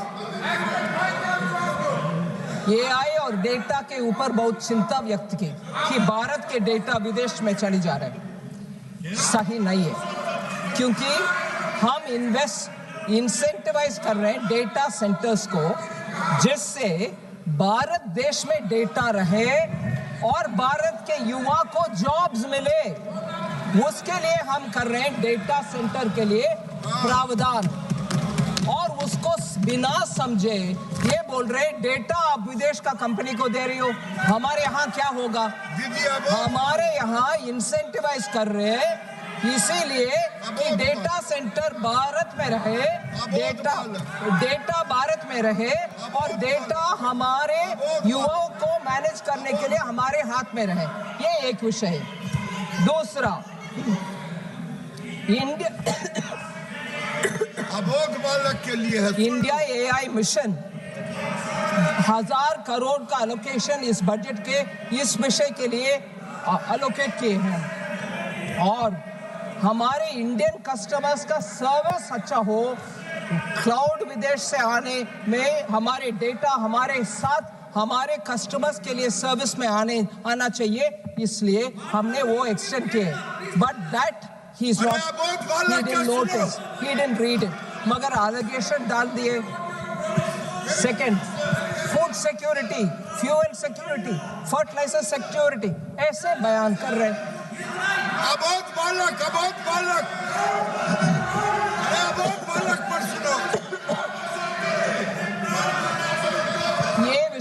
AI और डेटा के ऊपर बहुत चिंता व्यक्त की कि भारत के डेटा विदेश में चली जा रहे हैं। सही नहीं है, क्योंकि हम इंसेंटिवाइज कर रहे हैं डेटा सेंटर्स को, जिससे भारत देश में डेटा रहे और भारत के युवा को जॉब्स मिले। उसके लिए हम कर रहे हैं डेटा सेंटर के लिए प्रावधान। और उसको बिना समझे ये बोल रहे हैं डेटा आप विदेश का कंपनी को दे रही हो। हमारे यहाँ क्या होगा? हमारे यहाँ इंसेंटिवाइज कर रहे हैं इसीलिए कि डेटा सेंटर भारत में रहे, डेटा भारत में रहे और डेटा हमारे युवाओं को मैनेज करने के लिए हमारे हाथ में रहे। ये एक विषय है। दूसरा, इंडिया AI मिशन 1000 करोड़ का एलोकेशन इस बजट के इस विषय के लिए एलोकेट किए हैं। और हमारे इंडियन कस्टमर्स का सर्विस अच्छा हो, क्लाउड विदेश से आने में हमारे डेटा हमारे साथ हमारे कस्टमर्स के लिए सर्विस में आना चाहिए, इसलिए हमने वो एक्सटेंड किए। But that he didn't notice, he didn't read it, मगर एलिगेशन डाल दिए। Second, food security, fuel security, fertiliser security, ऐसे बयान कर रहे हैं। अबोध बालक पर सुनो।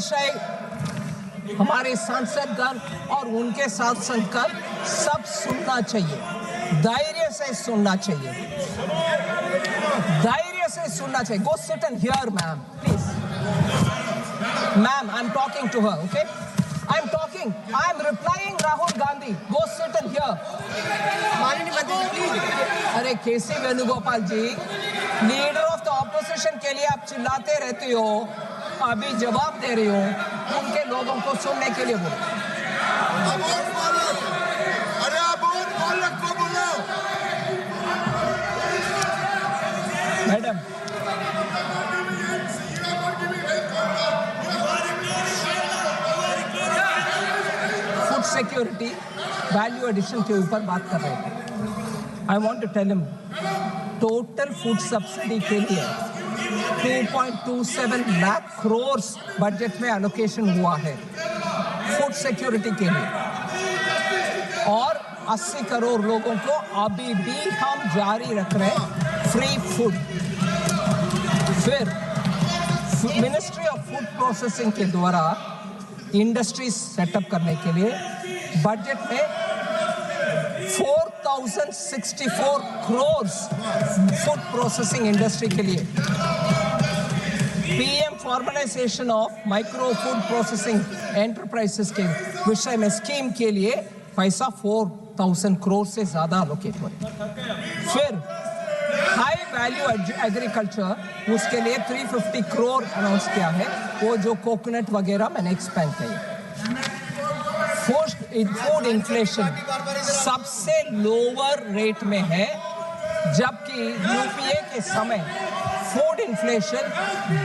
विषय हमारे सांसदगण और उनके साथ संगठन सब सुनना चाहिए, धैर्य से सुनना चाहिए, धैर्य से सुनना चाहिए. Go sit and hear, ma'am, please. Ma'am, I'm talking to her, okay? I'm talking. I'm replying Rahul Gandhi. Go sit and hear. माननीय मंत्री जी प्लीज. अरे केसी वेणुगोपाल जी, लीडर ऑफ द ऑपोजिशन के लिए आप चिल्लाते रहते हो, अभी जवाब दे रही हो, उनके लोगों को सुनने के लिए बोलो. अबोध बालक, अरे अबोध बालक को बोलो. Madam, food security value addition के ऊपर बात कर रहे हैं. I want to tell him, total food subsidy के लिए 2.27 लाख करोड़ बजट में एलोकेशन हुआ है फूड सिक्योरिटी के लिए, और 80 करोड़ लोगों को अभी भी हम जारी रख रहे हैं फ्री फूड. फिर मिनिस्ट्री ऑफ फूड प्रोसेसिंग के द्वारा इंडस्ट्री सेटअप करने के लिए बजट में 4064 करोड़ फूड प्रोसेसिंग इंडस्ट्री के लिए. PM formalisation of micro food processing enterprises के विषय में स्कीम के लिए पैसा 4000 करोड़ से ज्यादा एलोकेट हो रहा है. फिर हाई वैल्यू एग्रीकल्चर, उसके लिए 350 करोड़ अनाउंस किया है, वो जो कोकोनट वगैरह मैंने एक्सपेंड किया. फूड इन्फ्लेशन सबसे लोअर रेट में है, जबकि यूपीए के समय फूड इन्फ्लेशन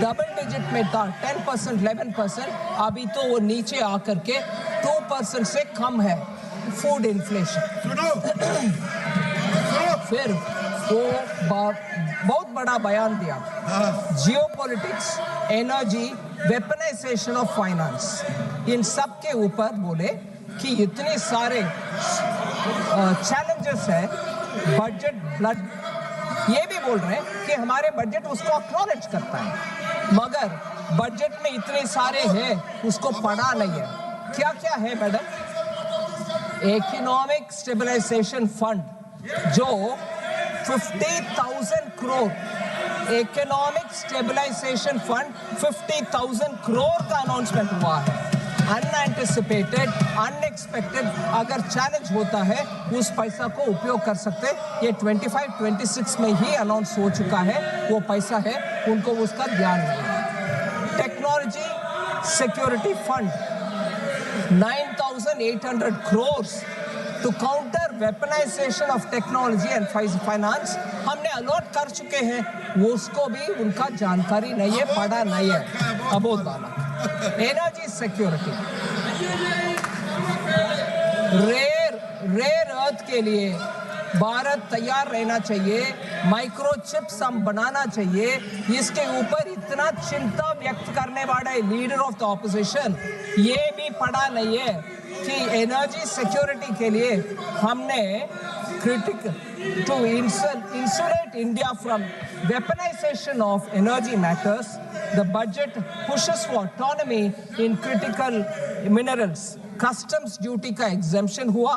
डबल डिजिट में था, 10%, 11%. अभी तो वो नीचे आकर के 2% से कम है फूड इन्फ्लेशन. फिर वो बहुत बड़ा बयान दिया, geopolitics, energy, weaponisation of finance, इन सब के ऊपर बोले कि इतने सारे चैलेंजेस है, बजट ब्लड. ये भी बोल रहे हैं कि हमारे बजट उसको एक्नॉलेज करता है, मगर बजट में इतने सारे हैं उसको पढ़ा नहीं है. क्या क्या है मैडम? इकोनॉमिक स्टेबलाइजेशन फंड जो 50,000 crore, economic stabilisation fund 50,000 crore का अनाउंसमेंट हुआ है. अनएंटिसिपेटेड, अनएक्सपेक्टेड अगर चैलेंज होता है उस पैसा को उपयोग कर सकते. ये 25-26 में ही अनाउंस हो चुका है, वो पैसा है, उनको उसका ध्यान नहीं है. Technology security fund 9,800 crore to counter weaponisation of technology and finance हमने अलॉट कर चुके हैं, वो उसको भी उनका जानकारी नहीं है, पढ़ा नहीं है. अबोध बालक. एनर्जी सिक्योरिटी, रेयर अर्थ के लिए भारत तैयार रहना चाहिए, माइक्रोचिप्स हम बनाना चाहिए. इसके ऊपर इतना चिंता व्यक्त करने वाले लीडर ऑफ द ऑपोजिशन ये भी पढ़ा नहीं है कि एनर्जी सिक्योरिटी के लिए हमने critical to insulate India from weaponization of energy matters. The budget pushes for autonomy in critical minerals. Customs duty का exemption हुआ.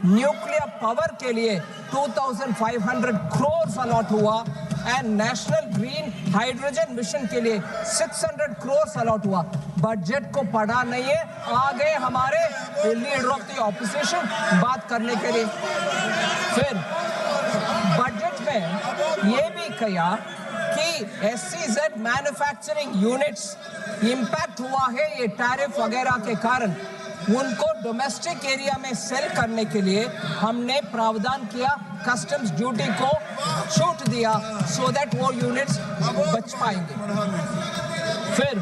न्यूक्लियर पावर के लिए 2,500 करोड़ अलॉट हुआ, and national green hydrogen mission के लिए 600 करोड़ अलॉट हुआ. बजट को पढ़ा नहीं है, आ गए हमारे लीडर ऑफ द ऑपोजिशन बात करने के लिए. फिर बजट में ये भी कहा कि SEZ मैन्युफैक्चरिंग यूनिट्स इम्पैक्ट हुआ है ये टैरिफ वगैरह के कारण, उनको डोमेस्टिक एरिया में सेल करने के लिए हमने प्रावधान किया, कस्टम्स ड्यूटी को छूट दिया, सो दैट वो यूनिट्स बच पाएंगे. फिर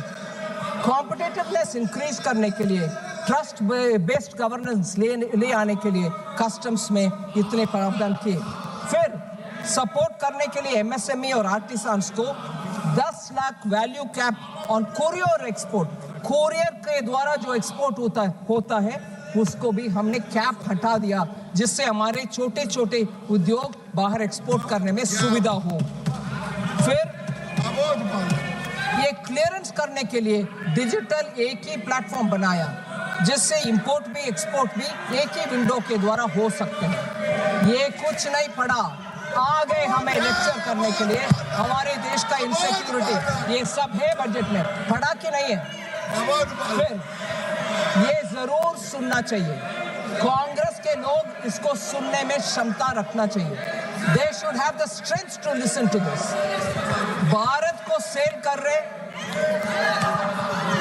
कॉम्पिटिटिवनेस इंक्रीज करने के लिए, ट्रस्ट बेस्ड गवर्नेंस ले आने के लिए कस्टम्स में इतने प्रावधान किए. फिर सपोर्ट करने के लिए MSME और आर्टिसान्स को 10 lakh value cap on courier export, courier के द्वारा जो एक्सपोर्ट होता है उसको भी हमने कैप हटा दिया, जिससे हमारे छोटे छोटे उद्योग बाहर एक्सपोर्ट करने में सुविधा हो. फिर ये क्लियरेंस करने के लिए डिजिटल एक ही प्लेटफॉर्म बनाया, जिससे इंपोर्ट भी एक्सपोर्ट भी एक ही विंडो के द्वारा हो सकते हैं। ये कुछ नहीं पड़ा, आ गए हमें लेक्चर करने के लिए हमारे देश का इनसिक्योरिटी, ये सब है बजट में, पड़ा कि नहीं है? फिर ये जरूर सुनना चाहिए, कांग्रेस के लोग इसको सुनने में क्षमता रखना चाहिए। They should have the strength to listen to this. Bharat को सेल कर रहे,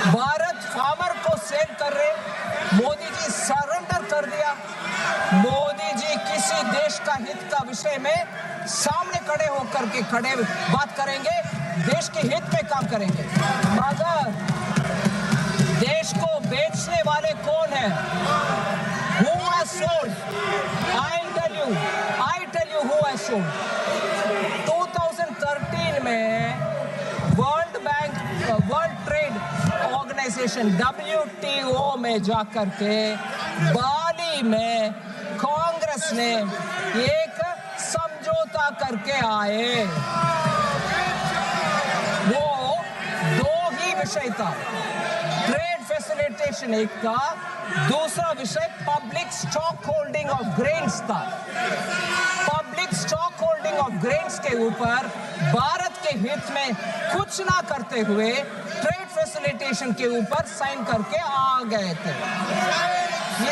भारत फार्मर को सेल कर रहे, मोदी जी सरेंडर कर दिया। मोदी जी किसी देश का हित का विषय में सामने खड़े होकर के बात करेंगे, देश के हित में काम करेंगे, मगर देश को बेचने वाले कौन है? Who has sold? I tell you who has sold. 2013 में वर्ल्ड ट्रेड ऑर्गेनाइजेशन WTO में जाकर के बाली में कांग्रेस ने एक समझौता करके आए। वो दो ही विषय था, ट्रेड फैसिलिटेशन एक था, दूसरा विषय public stock holding of grains था। Public stock holding of grains के ऊपर भारत के हित में कुछ ना करते हुए ट्रेड फैसिलिटेशन के ऊपर साइन करके आ गए थे।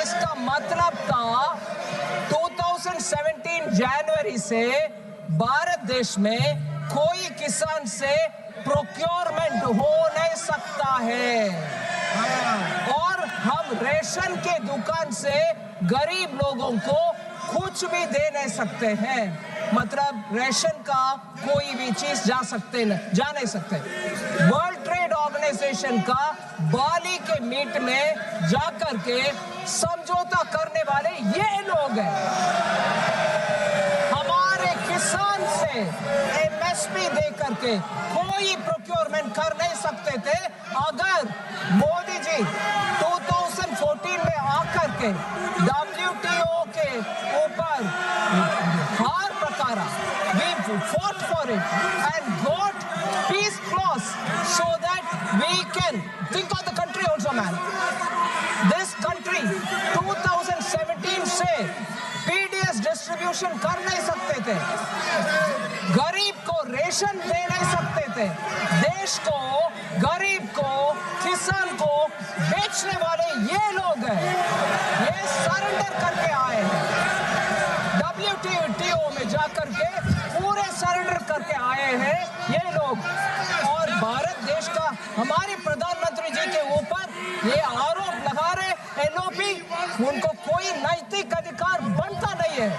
इसका मतलब था 2017 जनवरी से भारत देश में कोई किसान से प्रोक्योरमेंट हो नहीं सकता है, और हम रेशन के दुकान से गरीब लोगों को कुछ भी दे नहीं सकते हैं। मतलब रेशन का कोई भी चीज जा नहीं सकते। वर्ल्ड ट्रेड ऑर्गेनाइजेशन का बाली के मीट में जाकर के समझौता करने वाले ये लोग हैं। हमारे किसान से MSP दे करके कोई प्रोक्योरमेंट कर नहीं सकते थे। अगर मोदी जी 2014 में आकर के WTO के ऊपर हार प्रकारा, we fought for it and got peace clause so that we can think of the country also, man. This country 2017 से PDS डिस्ट्रीब्यूशन कर नहीं सकते थे, गरीब को रेशन दे नहीं सकते थे, देश को, गरीब को, किसान को बेचने वाले ये लोग हैं। ये सरेंडर करके आए हैं, WTO में जाकर के पूरे सरेंडर करके आए हैं ये लोग। और भारत देश का हमारे प्रधानमंत्री जी के ऊपर ये आरोप लगा रहे LOP, उनको कोई नैतिक अधिकार बनता नहीं है।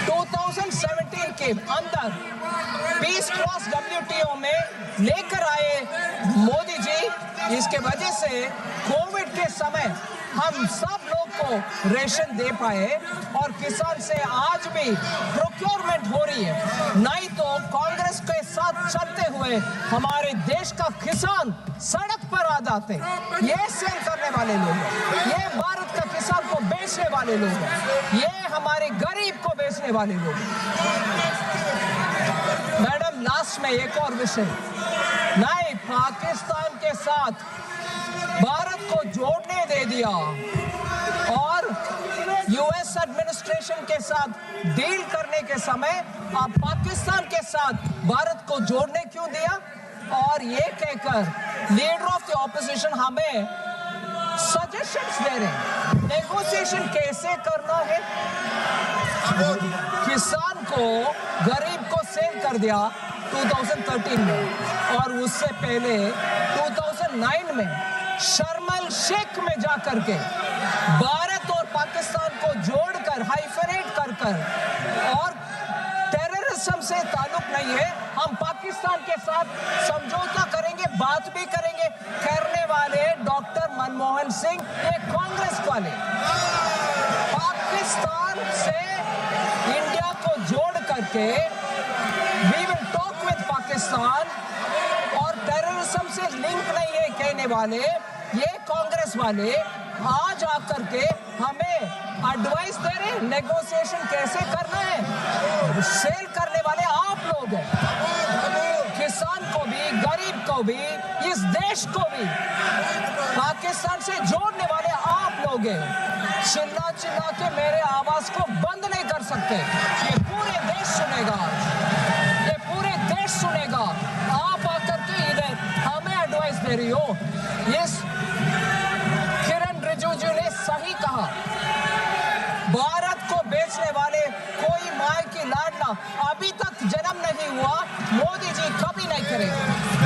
2017 के अंदर पीस क्लॉज WTO में लेकर आए मोदी जी। इसके वजह से कोविड के समय हम सब लोग को रेशन दे पाए और किसान से आज भी प्रोक्योरमेंट हो रही है। नहीं तो कांग्रेस के साथ चलते हुए हमारे देश का किसान सड़क पर आ जाते। ये सेल करने वाले लोग हैं, ये भारत का किसान को बेचने वाले लोग हैं, ये हमारे गरीब को बेचने वाले लोग हैं। मैडम, लास्ट में एक और विषय, नहीं, पाकिस्तान के साथ भारत को जोड़ने दे दिया और US एडमिनिस्ट्रेशन के साथ डील करने के समय अब पाकिस्तान के साथ भारत को जोड़ने क्यों दिया? और ये कहकर लीडर ऑफ द ऑपोजिशन हमें सजेशंस दे रहे हैं, नेगोशिएशन कैसे करना है। किसान को, गरीब को सेल कर दिया 2013 में, और उससे पहले 2009 में शर्म एल शेख में जाकर के भारत और पाकिस्तान को जोड़कर हाइफेनेट कर और टेररिज्म से ताल्लुक नहीं है, हम पाकिस्तान के साथ समझौता करेंगे, बात भी करेंगे करने वाले डॉक्टर मनमोहन सिंह, ये कांग्रेस वाले पाकिस्तान से इंडिया को जोड़ करके we will talk with Pakistan, और टेररिज्म से लिंक नहीं है कहने वाले ये कांग्रेस वाले आज आकर के हमें एडवाइस दे रहे नेगोशिएशन कैसे करना है। सेल करने वाले आप लोग हैं। को भी, गरीब को भी, इस देश को भी पाकिस्तान से जोड़ने वाले आप लोग हैं। चिल्ला चिल्ला के मेरे आवाज को बंद नहीं कर सकते। ये पूरे देश सुनेगा, ये पूरे देश सुनेगा। आप आकर के इधर हमें एडवाइस दे रही हो। यस, किरण रिजिजू ने सही कहा, भारत को बेचने वाले कोई माय की लाडला अभी तक जन्म नहीं हुआ, मोदी जी कभी नहीं करेंगे।